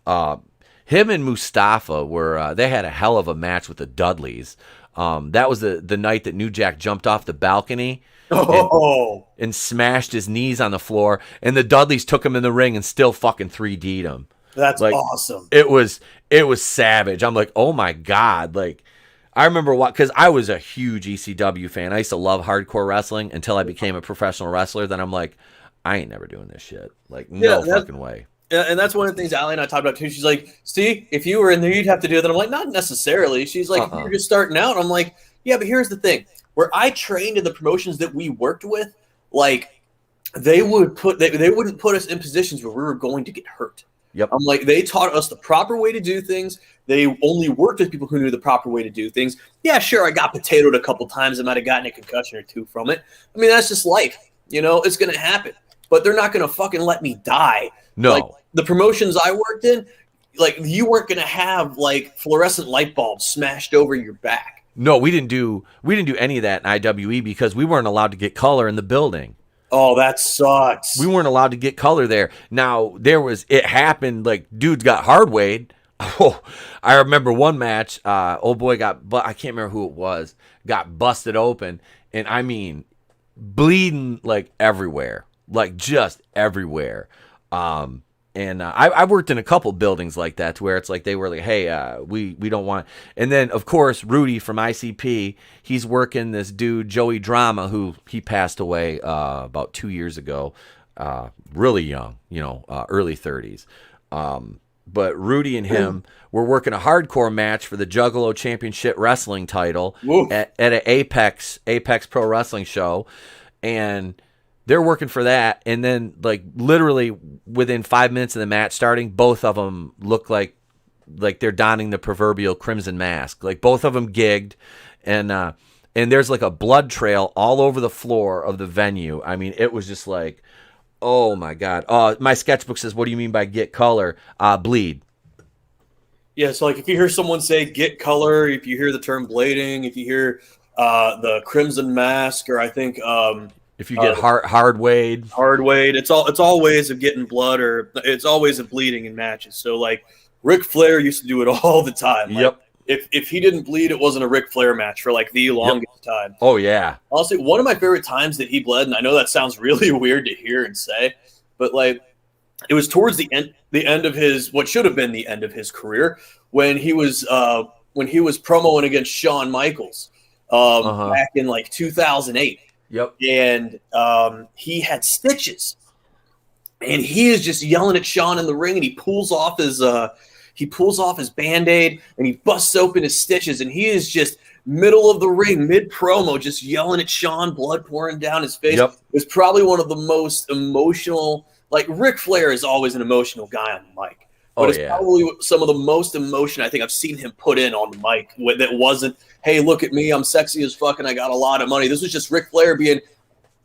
Him and Mustafa were they had a hell of a match with the Dudleys. That was the night that New Jack jumped off the balcony and smashed his knees on the floor, and the Dudleys took him in the ring and still fucking 3D'd him. That's awesome. It was savage. I'm like, oh my God. Like, I remember because I was a huge ECW fan. I used to love hardcore wrestling until I became a professional wrestler. Then I'm like, I ain't never doing this shit. Like, no fucking way. And that's one of the things Allie and I talked about too. She's like, "See, if you were in there, you'd have to do that." I'm like, "Not necessarily." She's like, "If you're just starting out." I'm like, "Yeah, but here's the thing: where I trained in the promotions that we worked with, like they wouldn't put us in positions where we were going to get hurt." Yep. I'm like, they taught us the proper way to do things. They only worked with people who knew the proper way to do things. Yeah, sure, I got potatoed a couple times. I might have gotten a concussion or two from it. I mean, that's just life. You know, it's going to happen. But they're not going to fucking let me die. No. Like, the promotions I worked in, like, you weren't going to have, like, fluorescent light bulbs smashed over your back. No, we didn't do any of that in IWE because we weren't allowed to get color in the building. Oh, that sucks. We weren't allowed to get color there. Now, it happened, like, dudes got hard weighed. Oh, I remember one match, old boy I can't remember who it was, got busted open, and I mean, bleeding, like, everywhere. Like, just everywhere. I worked in a couple buildings like that to where it's like they were like, hey, we don't want. And then, of course, Rudy from ICP, he's working this dude, Joey Drama, who he passed away about 2 years ago, really young, early 30s. But Rudy and him were working a hardcore match for the Juggalo Championship Wrestling title at an Apex Pro Wrestling show. And they're working for that, and then, like, literally within 5 minutes of the match starting, both of them look like they're donning the proverbial crimson mask. Like, both of them gigged, and there's, like, a blood trail all over the floor of the venue. I mean, it was just like, oh, my God. My sketchbook says, what do you mean by get color? Bleed. Yeah, so, like, if you hear someone say get color, if you hear the term blading, if you hear the crimson mask, or I think... if you get hard weighed, it's all ways of getting blood, or it's all ways of bleeding in matches. So, like, Ric Flair used to do it all the time. Like, yep. If he didn't bleed, it wasn't a Ric Flair match for, like, the longest time. Oh yeah. Honestly, one of my favorite times that he bled, and I know that sounds really weird to hear and say, but, like, it was towards the end of his, what should have been the end of his career, when he was promoing against Shawn Michaels back in, like, 2008. Yep. And he had stitches, and he is just yelling at Shawn in the ring, and he pulls off his Band-Aid, and he busts open his stitches, and he is just middle of the ring, mid promo, just yelling at Shawn, blood pouring down his face. Yep. It was probably one of the most emotional. Like, Ric Flair is always an emotional guy on the mic. But it's probably some of the most emotion I think I've seen him put in on the mic that wasn't, hey, look at me, I'm sexy as fuck and I got a lot of money. This was just Ric Flair being,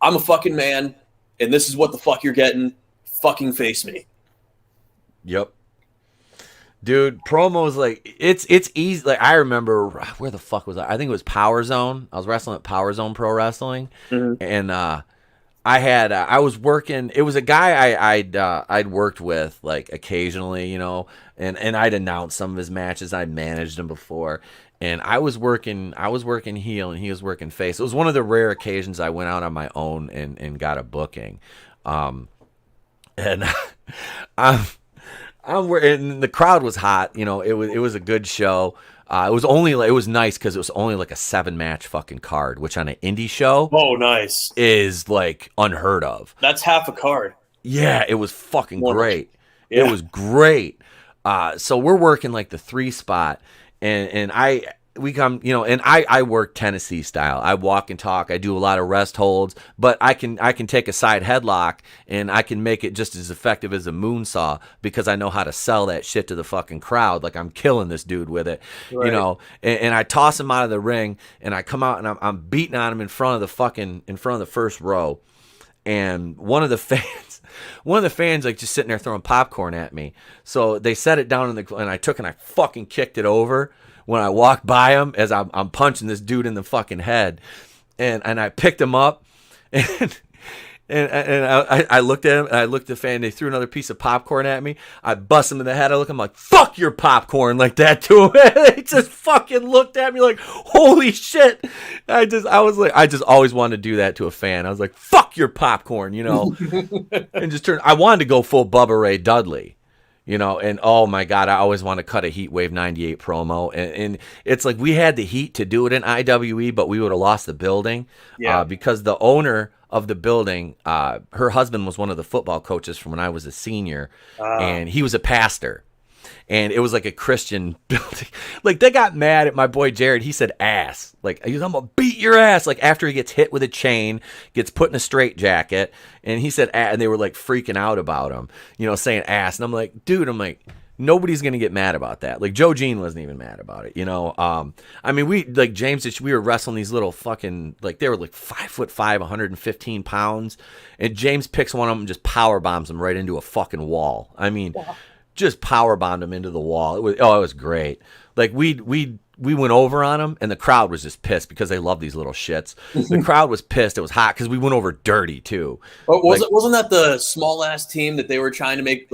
I'm a fucking man, and this is what the fuck you're getting. Fucking face me. Yep. Dude, promos, like, it's easy. Like, I remember, where the fuck was I? I think it was Power Zone. I was wrestling at Power Zone Pro Wrestling, and I was working. It was a guy I'd worked with, like, occasionally, and I'd announced some of his matches. I'd managed him before, and I was working heel and he was working face. It was one of the rare occasions I went out on my own and got a booking, and and the crowd was hot. It was a good show. It was nice because it was only like a 7-match fucking card, which on an indie show, oh, nice, is like unheard of. That's half a card. Yeah, it was fucking great. Yeah. It was great. So we're working like the 3 spot, and I work Tennessee style. I walk and talk. I do a lot of rest holds, but I can take a side headlock and I can make it just as effective as a moonsaw because I know how to sell that shit to the fucking crowd. Like, I'm killing this dude with it, right. And I toss him out of the ring and I come out and I'm beating on him in front of the first row, and one of the fans like just sitting there throwing popcorn at me. So they set it down and I fucking kicked it over. When I walked by him, as I'm punching this dude in the fucking head, and I picked him up, and I looked at him, and I looked at the fan. They threw another piece of popcorn at me. I bust him in the head. I look, I'm like, "Fuck your popcorn!" like that to him. They just fucking looked at me like, "Holy shit!" I just always wanted to do that to a fan. I was like, "Fuck your popcorn," and just turn. I wanted to go full Bubba Ray Dudley. And oh my God, I always want to cut a Heat Wave 98 promo. And it's like we had the heat to do it in IWE, but we would have lost the building because the owner of the building, her husband was one of the football coaches from when I was a senior, and he was a pastor. And it was like a Christian building. Like, they got mad at my boy Jared. He said ass. Like, I'm going to beat your ass. Like, after he gets hit with a chain, gets put in a straitjacket. And he said ass. And they were, like, freaking out about him, saying ass. And I'm like, dude, nobody's gonna get mad about that. Like Joe Jean wasn't even mad about it, you know. I mean, we like James, we were wrestling these little fucking like they were like 5'5", 115 pounds, and James picks one of them and just power bombs him right into a fucking wall. I mean, just power bombed him into the wall. It was great. Like we went over on them, and the crowd was just pissed because they love these little shits. The crowd was pissed. It was hot because we went over dirty too. Oh, wasn't that the small ass team that they were trying to make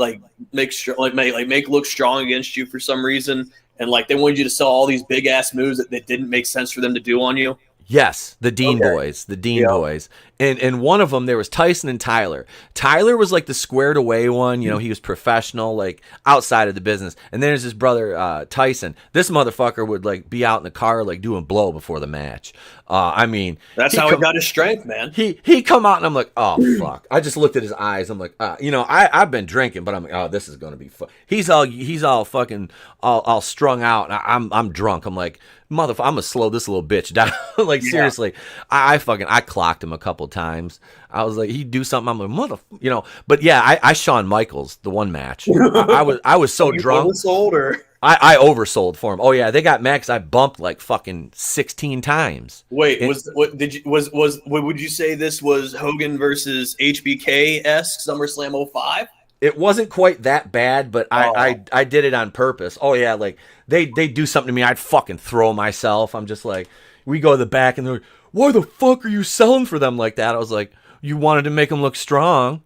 look strong against you for some reason, and like they wanted you to sell all these big ass moves that didn't make sense for them to do on you? Yes, the Dean boys, boys. And one of them, there was Tyson and Tyler. Tyler was like the squared away one, you know, he was professional, like outside of the business. And then there's his brother, Tyson. This motherfucker would like be out in the car, like doing blow before the match. I mean, that's how he got his strength, man. He come out and I'm like, oh fuck. I just looked at his eyes. I'm like, you know, I've been drinking, but I'm like, oh, this is gonna be fun. He's all fucking all strung out, and I'm drunk. I'm like, motherfucker, I'm gonna slow this little bitch down. Like seriously, I clocked him a couple times. I was like, he'd do something. I'm like, you know. But yeah, I Shawn Michaels the one match. I was so drunk. Oversold or I oversold for him. Oh yeah, they got mad 'cause I bumped like fucking 16 times. Wait, what would you say this was Hogan versus HBK-esque SummerSlam 05? It wasn't quite that bad, but I did it on purpose. Oh yeah, like they do something to me, I'd fucking throw myself. I'm just like, we go to the back and they're like, why the fuck are you selling for them like that? I was like, you wanted to make them look strong.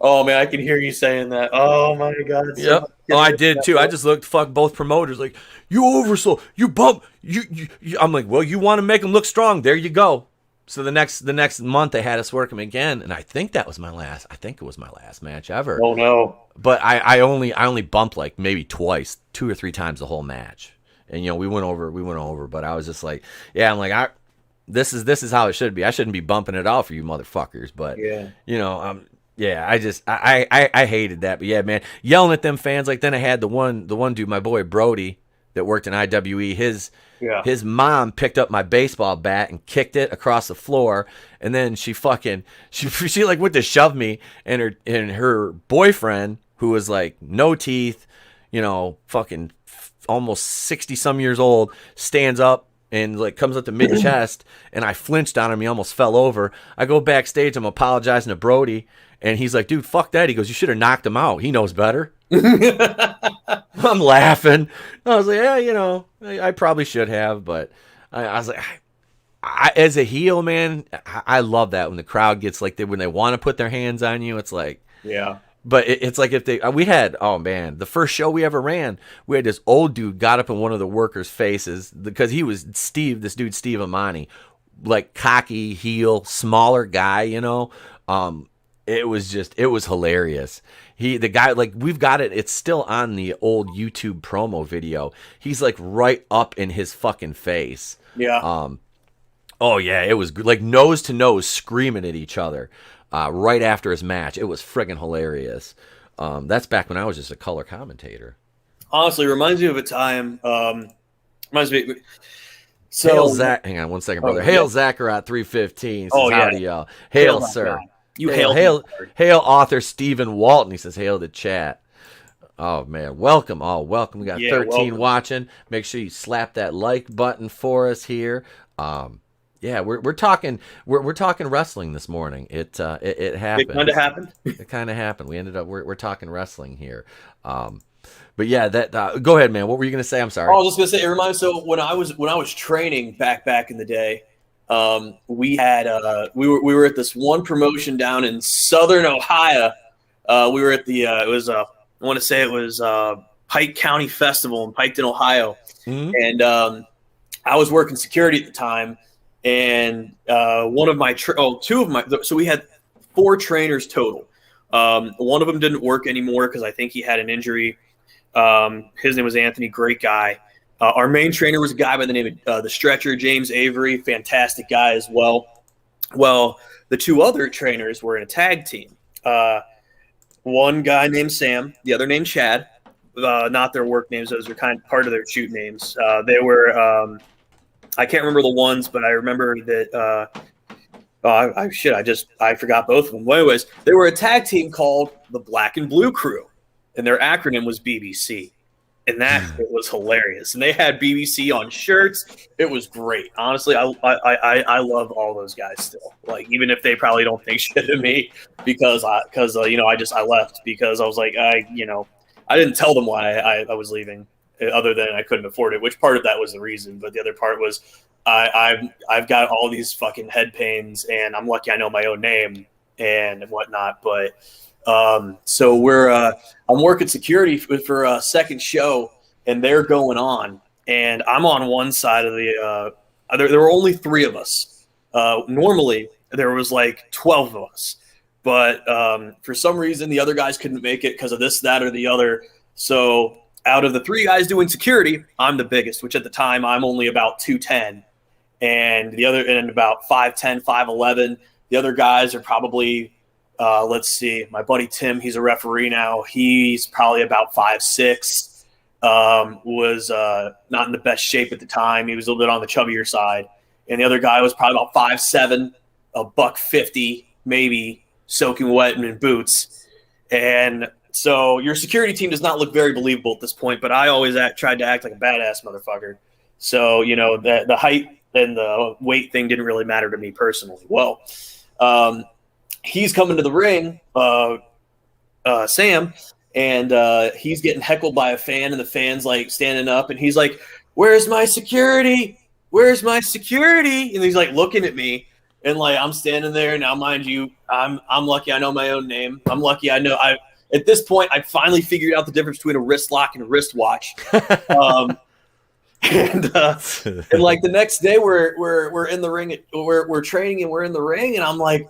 Oh man, I can hear you saying that. Oh my god. Yep. Oh, I did too. I just looked fuck both promoters like, you oversold, you bump, you. I'm like, well, you want to make them look strong. There you go. So the next month they had us work them again, and I think it was my last match ever. Oh no! But I only bumped like maybe twice, 2 or 3 times the whole match, and you know we went over. But I was just like, yeah, I'm like, this is how it should be. I shouldn't be bumping it all for you motherfuckers. But yeah, you know, yeah, I hated that. But yeah, man, yelling at them fans. Like then I had the one dude, my boy Brody, that worked in IWE. His mom picked up my baseball bat and kicked it across the floor, and then she like went to shove me, and her boyfriend, who was like no teeth, you know, fucking almost 60 some years old, stands up and like comes up to mid chest, and I flinched on him. He almost fell over. I go backstage. I'm apologizing to Brody, and he's like, dude, fuck that. He goes, you should have knocked him out. He knows better. I'm laughing. I was like, yeah, you know, I probably should have, but I was like, as a heel, man, I love that when the crowd gets like when they want to put their hands on you. It's like, yeah. But it's like if we had, oh man, the first show we ever ran, we had this old dude got up in one of the workers' faces because he was this dude Steve Amani, like cocky heel, smaller guy, you know. It was hilarious. The guy, like, we've got it. It's still on the old YouTube promo video. He's like right up in his fucking face. Yeah. Oh yeah, it was like nose to nose screaming at each other right after his match. It was friggin' hilarious. That's back when I was just a color commentator. Honestly, reminds me of a time. Reminds me. So, Hail Zach. Hang on one second, brother. Hail Zachariah 315. Says, howdy, y'all. Hail, sir. Hail author Stephen Walton. He says, hail the chat. Oh man, welcome. We got 13 watching. Make sure you slap that like button for us here. Yeah, we're talking wrestling this morning. It happened. It kind of happened. It kind of happened. We ended up we're talking wrestling here. But yeah, that go ahead, man. What were you gonna say? I'm sorry. I was just gonna say it reminds me. So when I was training back in the day. We were at this one promotion down in Southern Ohio. We were at the I want to say it was Pike County Festival in Piketon, Ohio, and I was working security at the time. And one of my two of my so we had 4 trainers total. One of them didn't work anymore because I think he had an injury. His name was Anthony, great guy. Our main trainer was a guy by the name of the Stretcher, James Avery, fantastic guy as well. Well, the 2 other trainers were in a tag team. One guy named Sam, the other named Chad. Not their work names; those are kind of part of their shoot names. They were I can't remember the ones, but I remember that Oh, I forgot both of them. Well, anyways, they were a tag team called the Black and Blue Crew, and their acronym was BBC. And that it was hilarious. And they had BBC on shirts. It was great. Honestly, I love all those guys still. Like, even if they probably don't think shit of me because I left because I was like, I didn't tell them why I was leaving other than I couldn't afford it, which part of that was the reason. But the other part was I've got all these fucking head pains and I'm lucky I know my own name and whatnot. But so I'm working security for a second show, and they're going on, and I'm on one side of the. There were only 3 of us. Normally there was like 12 of us, but for some reason the other guys couldn't make it because of this, that, or the other. So out of the 3 guys doing security, I'm the biggest, which at the time I'm only about 210, and about 5'10", 5'11". The other guys are probably. Let's see, my buddy Tim, he's a referee now. He's probably about 5'6". Was not in the best shape at the time. He was a little bit on the chubbier side. And the other guy was probably about 5'7", $150, maybe, soaking wet and in boots. And so your security team does not look very believable at this point, but I always tried to act like a badass motherfucker. So, the height and the weight thing didn't really matter to me personally. Well, he's coming to the ring, Sam, and he's getting heckled by a fan, and the fan's like standing up, and he's like, "Where's my security? Where's my security?" And he's like looking at me, and like I'm standing there. Now, mind you, I'm lucky I know my own name. I'm lucky I know at this point I finally figured out the difference between a wrist lock and a wristwatch. And like the next day we're in the ring, we're training and we're in the ring, and I'm like.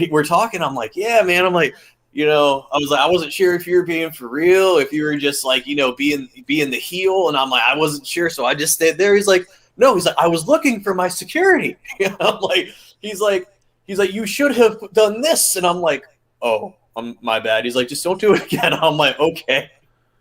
We're talking. I'm like, yeah, man. I'm like, I was like, I wasn't sure if you were being for real, if you were just like, being the heel. And I'm like, I wasn't sure. So I just stayed there. He's like, no, he's like, I was looking for my security. I'm like, he's like, you should have done this. And I'm like, oh, my bad. He's like, just don't do it again. I'm like, okay.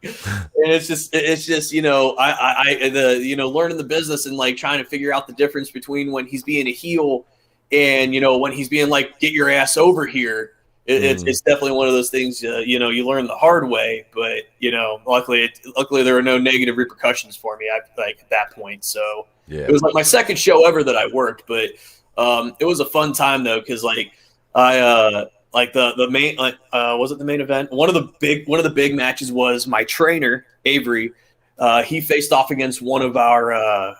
And it's just, learning the business and like trying to figure out the difference between when he's being a heel and, when he's being like, get your ass over here, it's definitely one of those things, you learn the hard way. But, luckily there were no negative repercussions for me at that point. So It was like my second show ever that I worked. But it was a fun time, though, because like I the main was it the main event? One of the big matches was my trainer, Avery. He faced off against one of our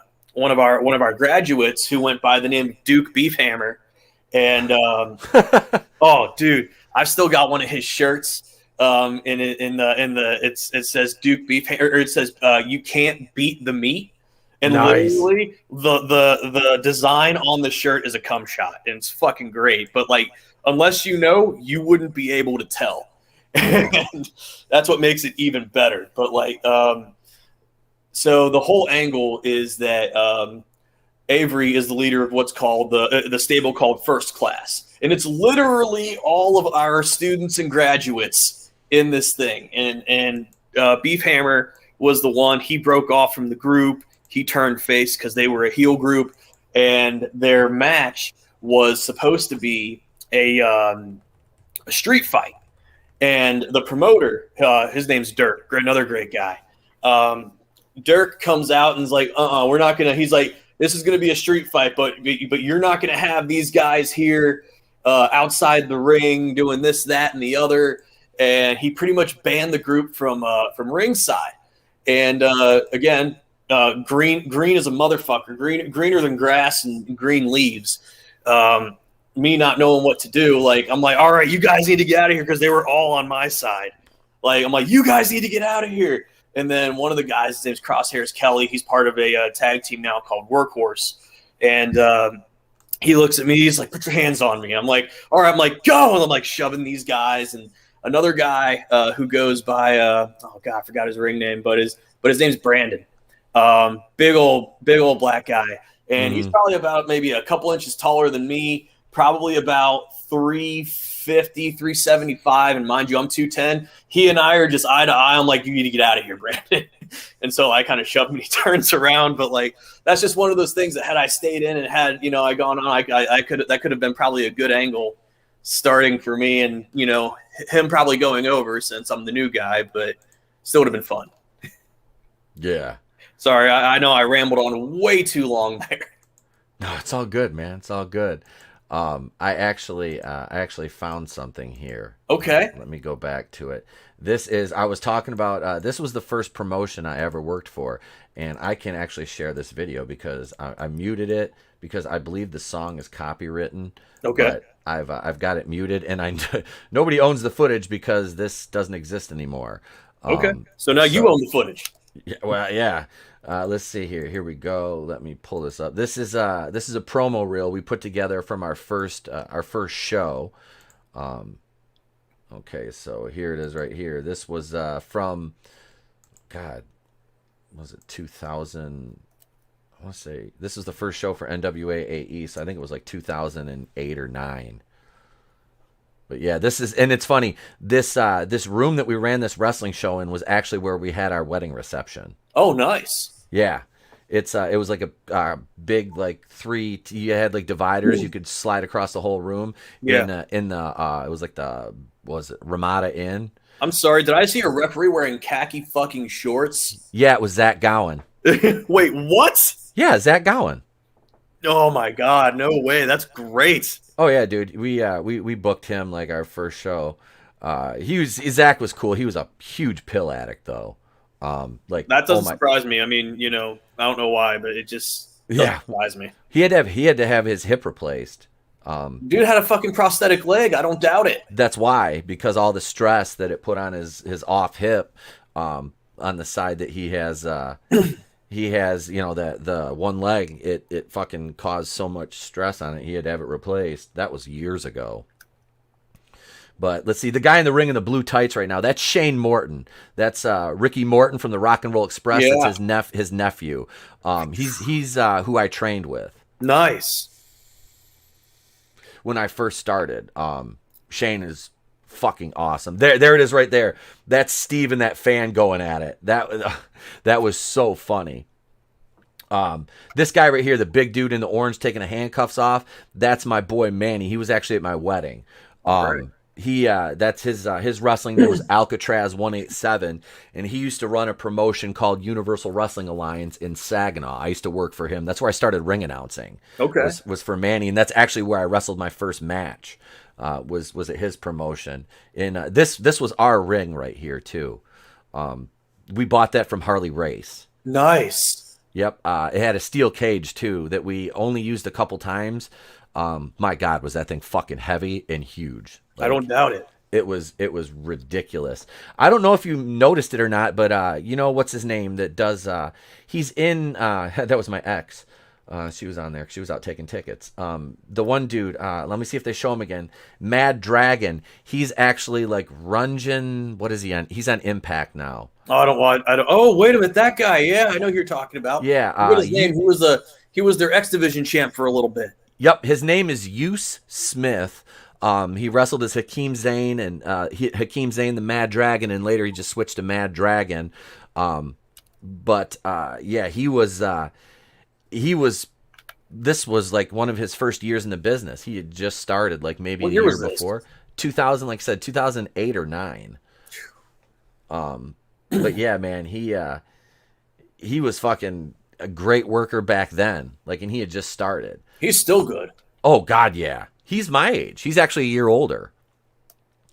graduates who went by the name Duke Beefhammer, and oh, dude, I've still got one of his shirts. It says Duke Beefhammer, or it says you can't beat the meat, and Nice. literally the design on the shirt is a cum shot, and it's fucking great. But like, unless you wouldn't be able to tell, and that's what makes it even better. But like. So the whole angle is that Avery is the leader of what's called the stable called First Class, and it's literally all of our students and graduates in this thing. And Beefhammer was the one. He broke off from the group. He turned face because they were a heel group, and their match was supposed to be a street fight. And the promoter, his name's Dirk, another great guy. Dirk comes out and is like, we're not going to – he's like, this is going to be a street fight, but you're not going to have these guys here outside the ring doing this, that, and the other. And he pretty much banned the group from ringside. And, again, green is a motherfucker, greener than grass and green leaves. Me not knowing what to do, like, I'm like, all right, you guys need to get out of here because they were all on my side. Like, I'm like, you guys need to get out of here. And then one of the guys, his name's Crosshairs Kelly. He's part of a tag team now called Workhorse. And he looks at me. He's like, put your hands on me. I'm like, all right. I'm like, go. And I'm like shoving these guys. And another guy who goes by, oh, God, I forgot his ring name, but his name's Brandon. Big old black guy. And he's probably about maybe a couple inches taller than me, probably about 350, 375. And mind you, I'm 210. He and I are just eye to eye. I'm like, you need to get out of here, Brandon. And so I kind of shoved him and he turns around. But like, that's just one of those things that had I stayed in and had, I gone on, that could have been probably a good angle starting for me and, him probably going over since I'm the new guy, but still would have been fun. Yeah. Sorry, I know I rambled on way too long there. No, it's all good, man. It's all good. I actually found something here. Okay. Let me go back to it. I was talking about, this was the first promotion I ever worked for, and I can actually share this video because I muted it because I believe the song is copywritten. Okay. But I've got it muted, and nobody owns the footage because this doesn't exist anymore. Okay. So now you own the footage. Yeah, well, yeah. Let's see here. Here we go. Let me pull this up. This is a promo reel we put together from our first show. Okay, so here it is right here. This was from, God, was it 2000? I want to say this was the first show for NWA AE, so I think it was like 2008 or 9. But yeah, and it's funny. This room that we ran this wrestling show in was actually where we had our wedding reception. Oh, nice. Yeah, it was like a big like you had like dividers. You could slide across the whole room. Yeah. It was like was it Ramada Inn? I'm sorry. Did I see a referee wearing khaki fucking shorts? Yeah, it was Zach Gowen. Wait, what? Yeah, Zach Gowen. Oh my God, no way. That's great. Oh yeah, dude. We booked him like our first show. Zach was cool. He was a huge pill addict though. Like that doesn't surprise me. I mean, I don't know why, but it just doesn't surprise me. He had to have his hip replaced. Dude had a fucking prosthetic leg. I don't doubt it. That's why, because all the stress that it put on his off hip, on the side that he has, the one leg, it fucking caused so much stress on it. He had to have it replaced. That was years ago. But let's see, the guy in the ring in the blue tights right now, that's Shane Morton. That's Ricky Morton from the Rock and Roll Express. Yeah. That's his nephew. He's who I trained with. Nice. When I first started, Shane is fucking awesome. There it is right there. That's Steve and that fan going at it. That was so funny. This guy right here, the big dude in the orange taking the handcuffs off, that's my boy Manny. He was actually at my wedding. Right. That's his wrestling name was Alcatraz 187, and he used to run a promotion called Universal Wrestling Alliance in Saginaw. I used to work for him. That's where I started ring announcing. Okay. Was for Manny, and that's actually where I wrestled my first match. Was at his promotion. And this was our ring right here too. We bought that from Harley Race. Nice. Yep. It had a steel cage too that we only used a couple times. My God, was that thing fucking heavy and huge. I don't doubt it. It was ridiculous. I don't know if you noticed it or not, but what's his name that does he's in that was my ex. She was on there. She was out taking tickets. The one dude, let me see if they show him again. Mad Dragon. He's actually like Rungeon. What is he on? He's on Impact now. Oh, I don't. Oh, wait a minute. That guy. Yeah, I know who you're talking about. Yeah. What is his name? He was their X Division champ for a little bit. Yep. His name is Use Smith. He wrestled as Hakeem Zayn and Hakeem Zayn the Mad Dragon, and later he just switched to Mad Dragon. This was like one of his first years in the business. He had just started like maybe a year before. 2000, like I said, 2008 or 9. But yeah, man, he was fucking a great worker back then. Like, and he had just started. He's still good. Oh God, yeah. He's my age. He's actually a year older.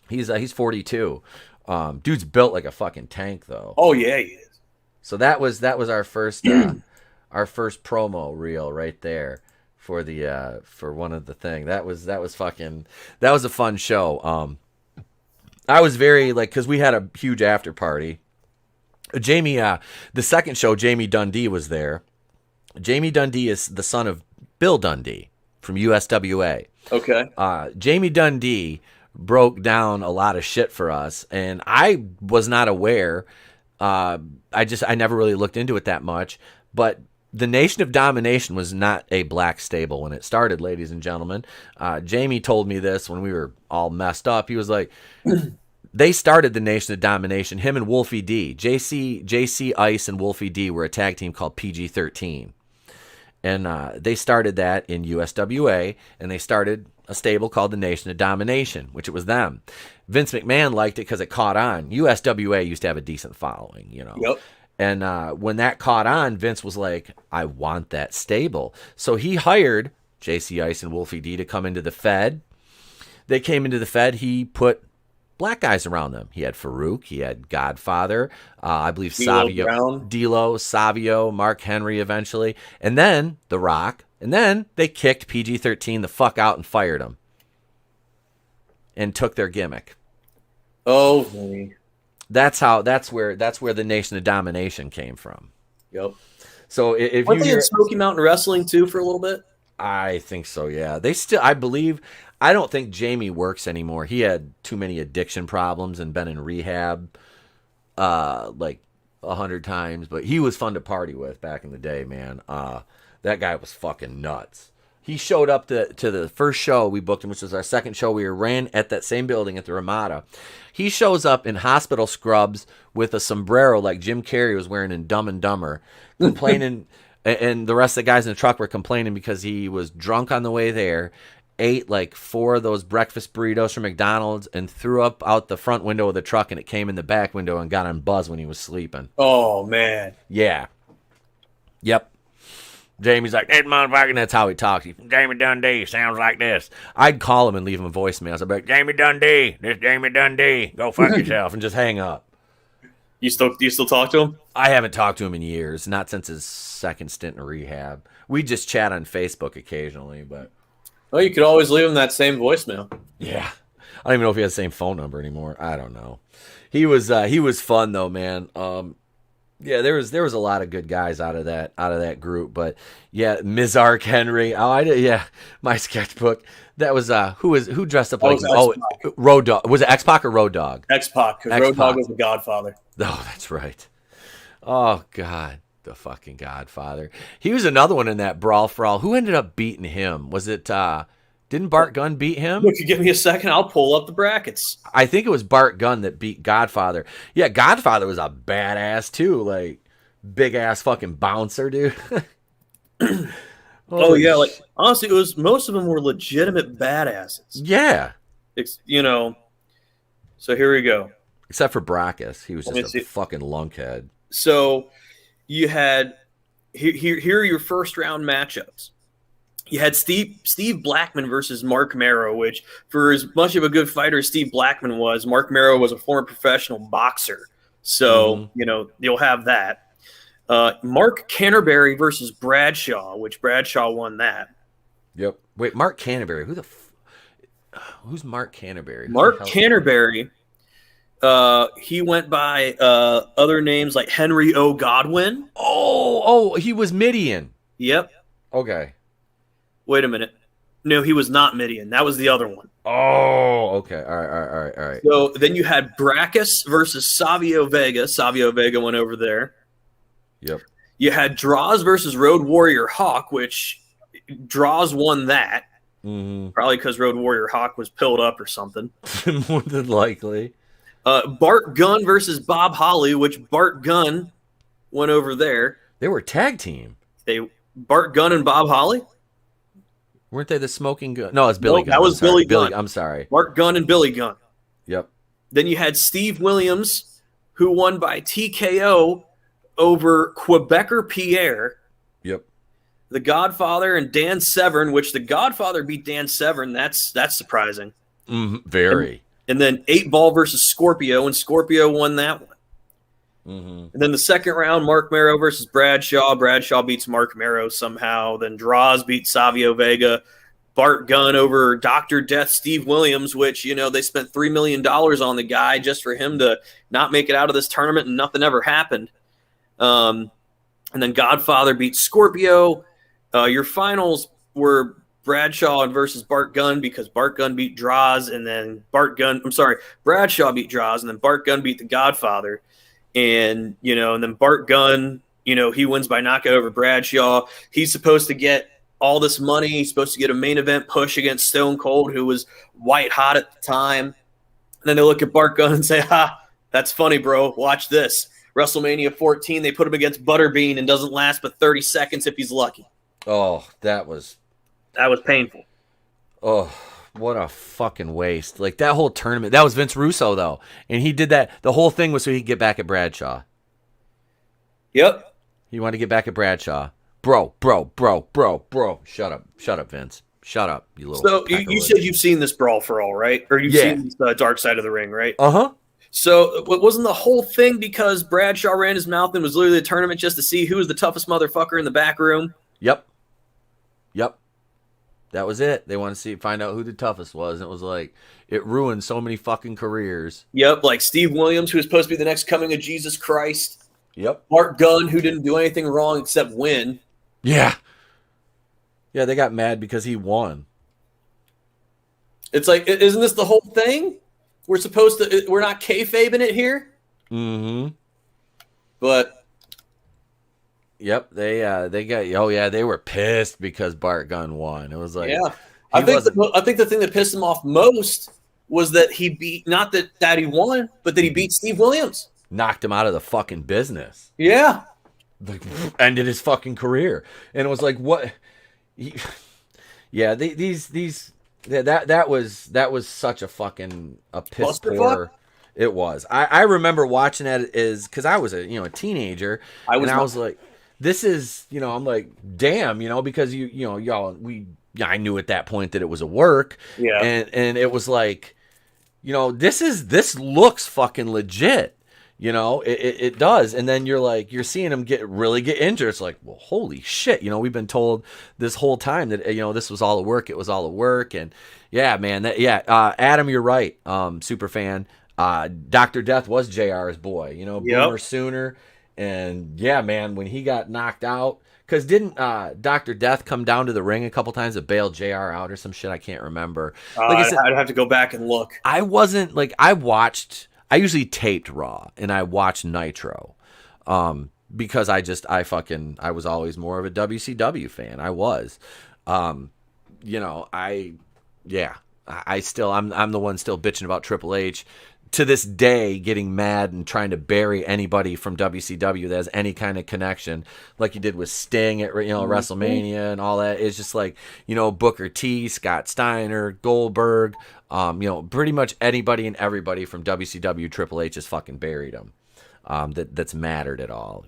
He's 42. Dude's built like a fucking tank though. Oh yeah, he is. So that was our first promo reel right there for the for one of the thing. That was a fun show. I was very cuz we had a huge after party. Jamie the second show, Jamie Dundee was there. Jamie Dundee is the son of Bill Dundee from USWA. Okay. Jamie Dundee broke down a lot of shit for us, and I was not aware. I never really looked into it that much, but the Nation of Domination was not a black stable when it started, ladies and gentlemen. Jamie told me this when we were all messed up. He was like, They started the Nation of Domination. Him and Wolfie D, JC Ice and Wolfie D were a tag team called PG-13, and they started that in USWA, and they started a stable called the Nation of Domination, which it was them. Vince McMahon liked it because it caught on. USWA used to have a decent following, you know. Yep. And when that caught on, Vince was like, I want that stable. So he hired JC Ice and Wolfie D to come into the Fed. They came into the Fed. He put black guys around them. He had Farouk. He had Godfather. I believe D'Lo, Savio, Mark Henry eventually. And then The Rock. And then they kicked PG-13 the fuck out and fired him. And took their gimmick. Oh, that's where the Nation of Domination came from. Yep. So if weren't you they in Smoky Mountain Wrestling too for a little bit? I think so. Yeah, they still. I believe. I don't think Jamie works anymore. He had too many addiction problems and been in rehab, like 100 times. But he was fun to party with back in the day, man. That guy was fucking nuts. He showed up to the first show we booked him, which was our second show. We ran at that same building at the Ramada. He shows up in hospital scrubs with a sombrero like Jim Carrey was wearing in Dumb and Dumber, complaining, and the rest of the guys in the truck were complaining because he was drunk on the way there, ate like 4 of those breakfast burritos from McDonald's, and threw up out the front window of the truck, and it came in the back window and got on Buzz when he was sleeping. Oh, man. Yeah. Yep. Jamie's like, that motherfucker, and that's how he talks. Jamie Dundee sounds like this. I'd call him and leave him a voicemail. I'd be like, Jamie Dundee, this Jamie Dundee. Go fuck yourself, and just hang up. Do you still talk to him? I haven't talked to him in years, not since his second stint in rehab. We just chat on Facebook occasionally, but... Well, you could always leave him that same voicemail. Yeah. I don't even know if he has the same phone number anymore. I don't know. He was fun, though, man. Yeah, there was a lot of good guys out of that group, but yeah, Mizark Henry. My sketchbook. That was who dressed up like Road Dogg. Was it X-Pac or Road Dogg? X-Pac, because Road Dogg was the Godfather. Oh, that's right. Oh God, the fucking Godfather. He was another one in that brawl for all. Who ended up beating him? Was it? Didn't Bart Gunn beat him? If you give me a second, I'll pull up the brackets. I think it was Bart Gunn that beat Godfather. Yeah, Godfather was a badass too, like big ass fucking bouncer, dude. Oh yeah, like honestly, it was most of them were legitimate badasses. Yeah, So here we go. Except for Brackus, he was just a fucking lunkhead. So you had here are your first round matchups. You had Steve Blackman versus Mark Marrow, which for as much of a good fighter as Steve Blackman was, Mark Marrow was a former professional boxer. So, you'll have that. Mark Canterbury versus Bradshaw, which Bradshaw won that. Yep. Wait, Mark Canterbury. Who's Mark Canterbury? Mark Canterbury, he went by other names like Henry O. Godwin. Oh, he was Midian. Yep. Okay. Wait a minute. No, he was not Midian. That was the other one. Oh, okay. All right. So then you had Brackus versus Savio Vega. Savio Vega went over there. Yep. You had Draws versus Road Warrior Hawk, which Draws won that. Mm-hmm. Probably because Road Warrior Hawk was pilled up or something. More than likely. Bart Gunn versus Bob Holly, which Bart Gunn went over there. They were a tag team. Bart Gunn and Bob Holly? Weren't they the Smoking Gun? No, it's Billy Gunn. That was Billy Gunn. I'm sorry. Bart Gunn and Billy Gunn. Yep. Then you had Steve Williams, who won by TKO over Quebecer Pierre. Yep. The Godfather and Dan Severn, which the Godfather beat Dan Severn. That's surprising. Very. And then 8 Ball versus Scorpio, and Scorpio won that one. Mm-hmm. And then the second round, Mark Marrow versus Bradshaw. Bradshaw beats Mark Marrow somehow. Then Draws beat Savio Vega. Bart Gunn over Dr. Death Steve Williams, which, they spent $3 million on the guy just for him to not make it out of this tournament, and nothing ever happened. And then Godfather beat Scorpio. Your finals were Bradshaw versus Bart Gunn because Bart Gunn beat Draws, and then Bradshaw beat Draws, and then Bart Gunn beat the Godfather. And, and then Bart Gunn, he wins by knockout over Bradshaw. He's supposed to get all this money. He's supposed to get a main event push against Stone Cold, who was white hot at the time. And then they look at Bart Gunn and say, "Ha, that's funny, bro. Watch this. WrestleMania 14, they put him against Butterbean and doesn't last but 30 seconds if he's lucky." Oh, that was painful. oh, what a fucking waste. Like that whole tournament. That was Vince Russo though. And he did that. The whole thing was so he could get back at Bradshaw. Yep. He wanted to get back at Bradshaw. Bro. Shut up, Vince. Shut up, you little. So you said you've seen this Brawl for All, right? Or you've seen this Dark Side of the Ring, right? Uh-huh. So wasn't the whole thing because Bradshaw ran his mouth and was literally a tournament just to see who was the toughest motherfucker in the back room? Yep. That was it. They wanted to find out who the toughest was. And it was like, it ruined so many fucking careers. Yep, like Steve Williams, who was supposed to be the next coming of Jesus Christ. Yep. Bart Gunn, who didn't do anything wrong except win. Yeah, they got mad because he won. It's like, isn't this the whole thing? We're not kayfabing it here? Mm-hmm. But yep, they got they were pissed because Bart Gunn won. It was like I think the thing that pissed him off most was that he beat not that he won, but that he beat Steve Williams. Knocked him out of the fucking business. Yeah. Like ended his fucking career. And it was like what that was such a fucking piss poor. It was. I remember watching that because I was a teenager. I was like, this is I'm like, damn, because I knew at that point that it was a work. Yeah. And it was like, this looks fucking legit. It does. And then you're seeing him really get injured. It's like, well, holy shit. We've been told this whole time that, this was all a work. It was all a work. And yeah, man, Adam, you're right. Super fan. Dr. Death was JR's boy, Boomer Sooner. And yeah, man, when he got knocked out, because didn't Dr. Death come down to the ring a couple times to bail JR out or some shit? I can't remember. Like I said, I'd have to go back and look. I usually taped Raw and I watched Nitro, because I was always more of a WCW fan. I was, I'm the one still bitching about Triple H to this day, getting mad and trying to bury anybody from WCW that has any kind of connection, like you did with Sting at WrestleMania and all that. It's just like Booker T, Scott Steiner, Goldberg. Pretty much anybody and everybody from WCW, Triple H has fucking buried them. That's mattered at all,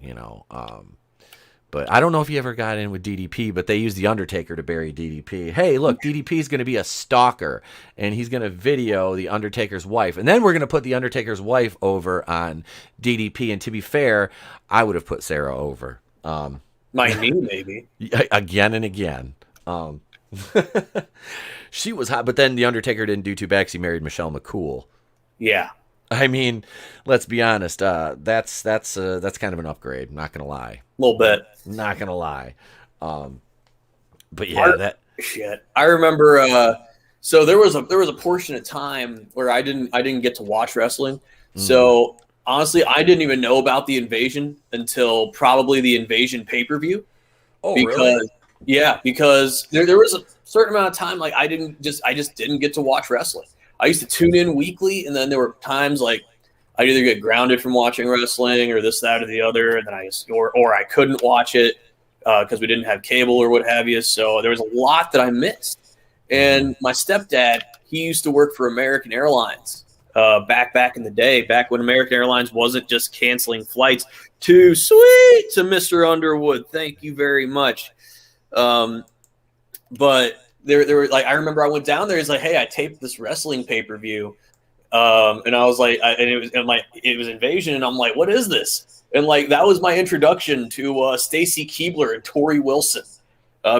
But I don't know if he ever got in with DDP, but they used The Undertaker to bury DDP. Hey, look, DDP is going to be a stalker, and he's going to video The Undertaker's wife. And then we're going to put The Undertaker's wife over on DDP. And to be fair, I would have put Sarah over. My knee, maybe. Again and again. She was hot, but then The Undertaker didn't do too bad because he married Michelle McCool. Yeah. I mean, let's be honest. That's kind of an upgrade. Not gonna lie. A little bit. Not gonna lie. But yeah, shit. I remember. So there was a portion of time where I didn't get to watch wrestling. So honestly, I didn't even know about the Invasion until probably the Invasion pay-per-view. Oh, really? Yeah, because there was a certain amount of time like I just didn't get to watch wrestling. I used to tune in weekly, and then there were times like I'd either get grounded from watching wrestling or this, that, or the other, and then I couldn't watch it because we didn't have cable or what have you. So there was a lot that I missed. And my stepdad, he used to work for American Airlines back in the day, back when American Airlines wasn't just canceling flights. Too sweet to Mr. Underwood. Thank you very much. But there were like, I remember I went down there. He's like, hey, I taped this wrestling pay-per-view. And I was like, it was Invasion. And I'm like, what is this? And like, that was my introduction to Stacy Keibler and Tori Wilson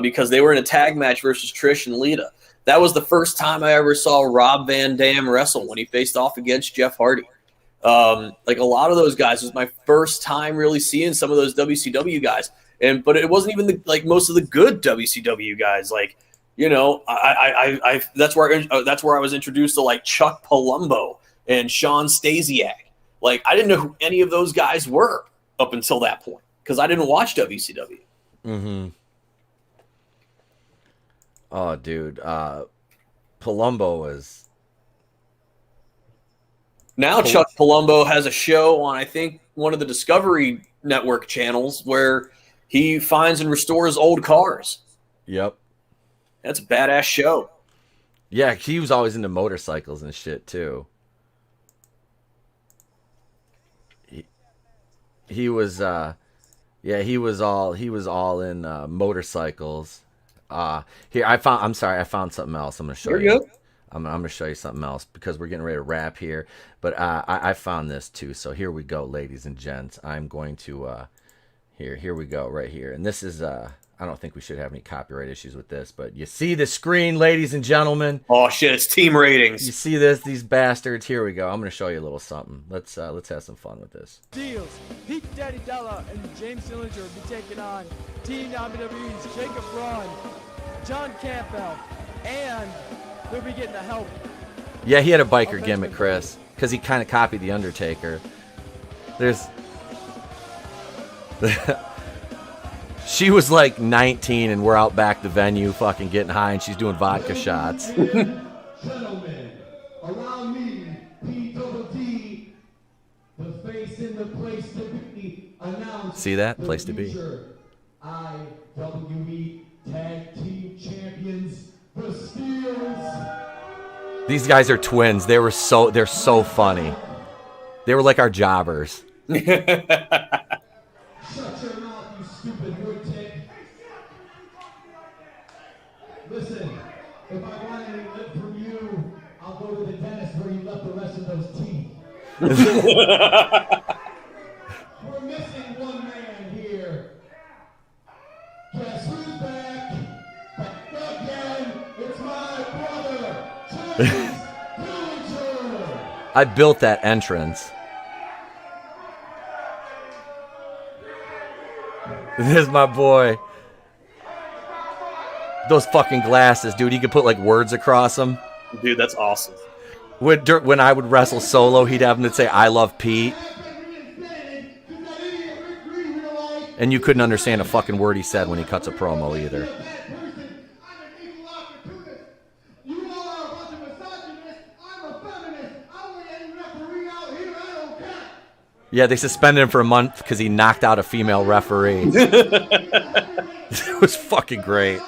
because they were in a tag match versus Trish and Lita. That was the first time I ever saw Rob Van Dam wrestle when he faced off against Jeff Hardy. Like a lot of those guys was my first time really seeing some of those WCW guys. But it wasn't even most of the good WCW guys. Like, that's where I was introduced to like Chuck Palumbo and Sean Stasiak. Like I didn't know who any of those guys were up until that point because I didn't watch WCW. Mm-hmm. Oh, dude, Palumbo was Now Chuck Palumbo has a show on, I think, one of the Discovery Network channels where he finds and restores old cars. Yep. That's a badass show. Yeah, he was always into motorcycles and shit too. He was he was all in motorcycles. Here I found something else. I'm gonna show you. Go. I'm gonna show you something else because we're getting ready to wrap here. But I found this too. So here we go, ladies and gents. I'm going to here we go right here. And this is I don't think we should have any copyright issues with this, but you see the screen, ladies and gentlemen. Oh shit, it's team ratings. You see this, these bastards. Here we go. I'm gonna show you a little something. Let's have some fun with this. Deals. Pete Daddy Della and James Sillinger will be taking on Team WWE's Jacob Braun, John Campbell, and they'll be getting the help. Yeah, he had a biker gimmick, Chris, because he kind of copied the Undertaker. There's she was like 19 and we're out back the venue fucking getting high and she's doing vodka shots. Gentlemen, around me, P-double-D, the face in the place to be announced. See that? Place to be. IWE Tag Team Champions, the Steels. These guys are twins. They're so funny. They were like our jobbers. Shut your mouth, you stupid wood tick. Listen, if I want any lip from you, I'll go to the dentist where you left the rest of those teeth. We're missing one man here. Guess who's back? Back again. It's my brother, James Dillinger. I built that entrance. There's my boy. Those fucking glasses, dude. You could put like words across them. Dude, that's awesome. When I would wrestle solo, he'd have him to say, "I love Pete." And you couldn't understand a fucking word he said when he cuts a promo either. Yeah, they suspended him for a month because he knocked out a female referee. It was fucking great.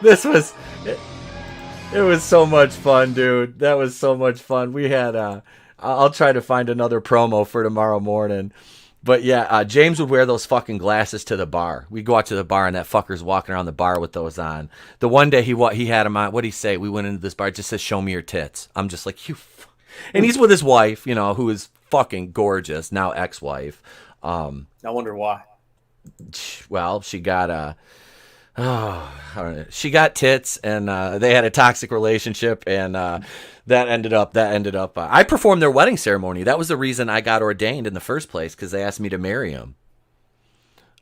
This was it was so much fun, dude. That was so much fun. We had I'll try to find another promo for tomorrow morning. But yeah, James would wear those fucking glasses to the bar. We'd go out to the bar, and that fucker's walking around the bar with those on. The one day he had them on. What'd he say? We went into this bar. It just says, "Show me your tits." I'm just like, and he's with his wife, you know, who is fucking gorgeous, now ex-wife. I wonder why. Well, she got she got tits, and they had a toxic relationship, and that ended up. I performed their wedding ceremony. That was the reason I got ordained in the first place, because they asked me to marry him.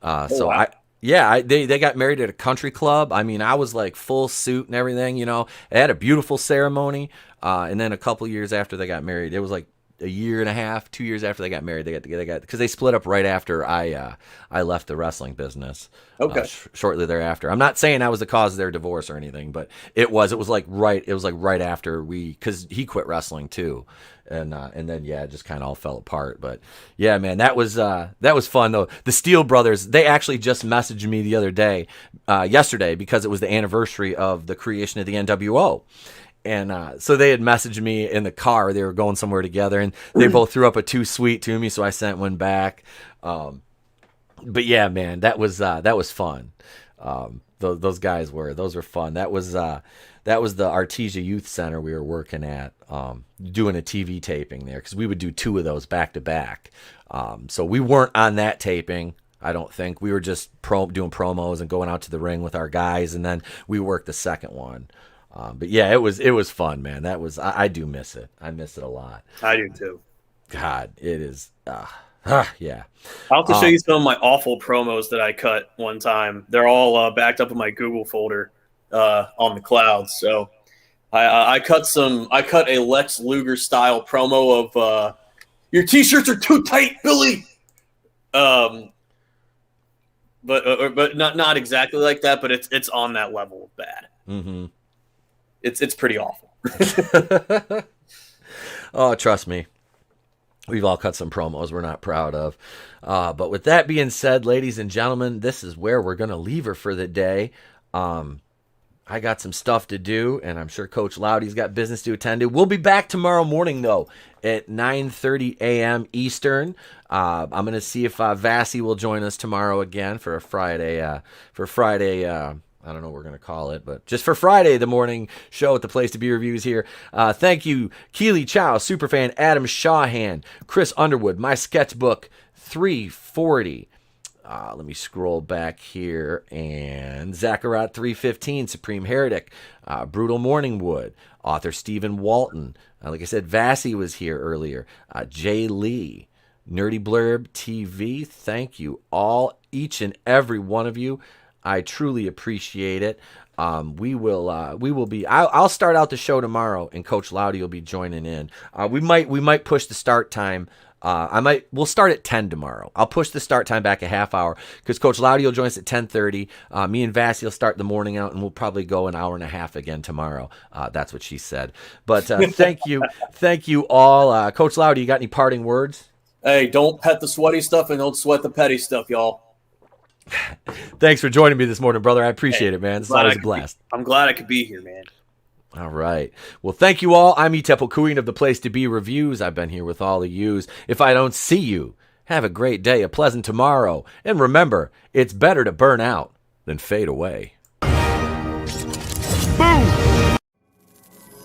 Wow. They got married at a country club. I mean, I was like full suit and everything. You know, they had a beautiful ceremony, and then a couple years after they got married, it was like a year and a half, 2 years after they got married, they got because they split up right after I left the wrestling business. Okay. Shortly thereafter. I'm not saying I was the cause of their divorce or anything, but it was like right after because he quit wrestling too, and then it just kind of all fell apart. But yeah, man, that was fun though. The Steele brothers, they actually just messaged me the other day, yesterday, because it was the anniversary of the creation of the NWO. And so they had messaged me in the car. They were going somewhere together, and they both threw up a too sweet to me, so I sent one back. But yeah, man, that was fun. Those guys were fun. That was the Artesia Youth Center we were working at, doing a TV taping there, because we would do 2 of those back to back. So we weren't on that taping, I don't think. We were just doing promos and going out to the ring with our guys, and then we worked the second one. But yeah, it was fun, man. That was I do miss it. I miss it a lot. I do too. God, it is. Yeah. I'll have to show you some of my awful promos that I cut one time. They're all backed up in my Google folder on the cloud. So I cut a Lex Luger style promo of your t-shirts are too tight, Billy. but not exactly like that. But it's on that level of bad. Mm-hmm. It's pretty awful. Oh, trust me. We've all cut some promos we're not proud of. But with that being said, ladies and gentlemen, this is where we're going to leave her for the day. I got some stuff to do, and I'm sure Coach Loudy's got business to attend to. We'll be back tomorrow morning, though, at 9:30 a.m. Eastern. I'm going to see if Vassy will join us tomorrow again for a Friday. I don't know what we're going to call it, but just for Friday, the morning show at the Place to Be Reviews here. Thank you, Keely Chow, Superfan, Adam Shawhan, Chris Underwood, My Sketchbook 340. Let me scroll back here. And Zacharat 315, Supreme Heretic, Brutal Morningwood, author Stephen Walton. Like I said, Vassy was here earlier. Jay Lee, Nerdy Blurb TV. Thank you all, each and every one of you. I truly appreciate it. We will be. I'll start out the show tomorrow, and Coach Loudy will be joining in. We might push the start time. We'll start at 10 tomorrow. I'll push the start time back a half hour because Coach Loudy will join us at 10:30. Me and Vassy will start the morning out, and we'll probably go an hour and a half again tomorrow. That's what she said. But thank you all. Coach Loudy, you got any parting words? Hey, don't pet the sweaty stuff and don't sweat the petty stuff, y'all. Thanks for joining me this morning, brother. I appreciate it, man. It's always a blast. I'm glad I could be here, man. All right. Well, thank you all. I'm Etepo Queen of the Place to Be Reviews. I've been here with all of yous. If I don't see you, have a great day, a pleasant tomorrow. And remember, it's better to burn out than fade away.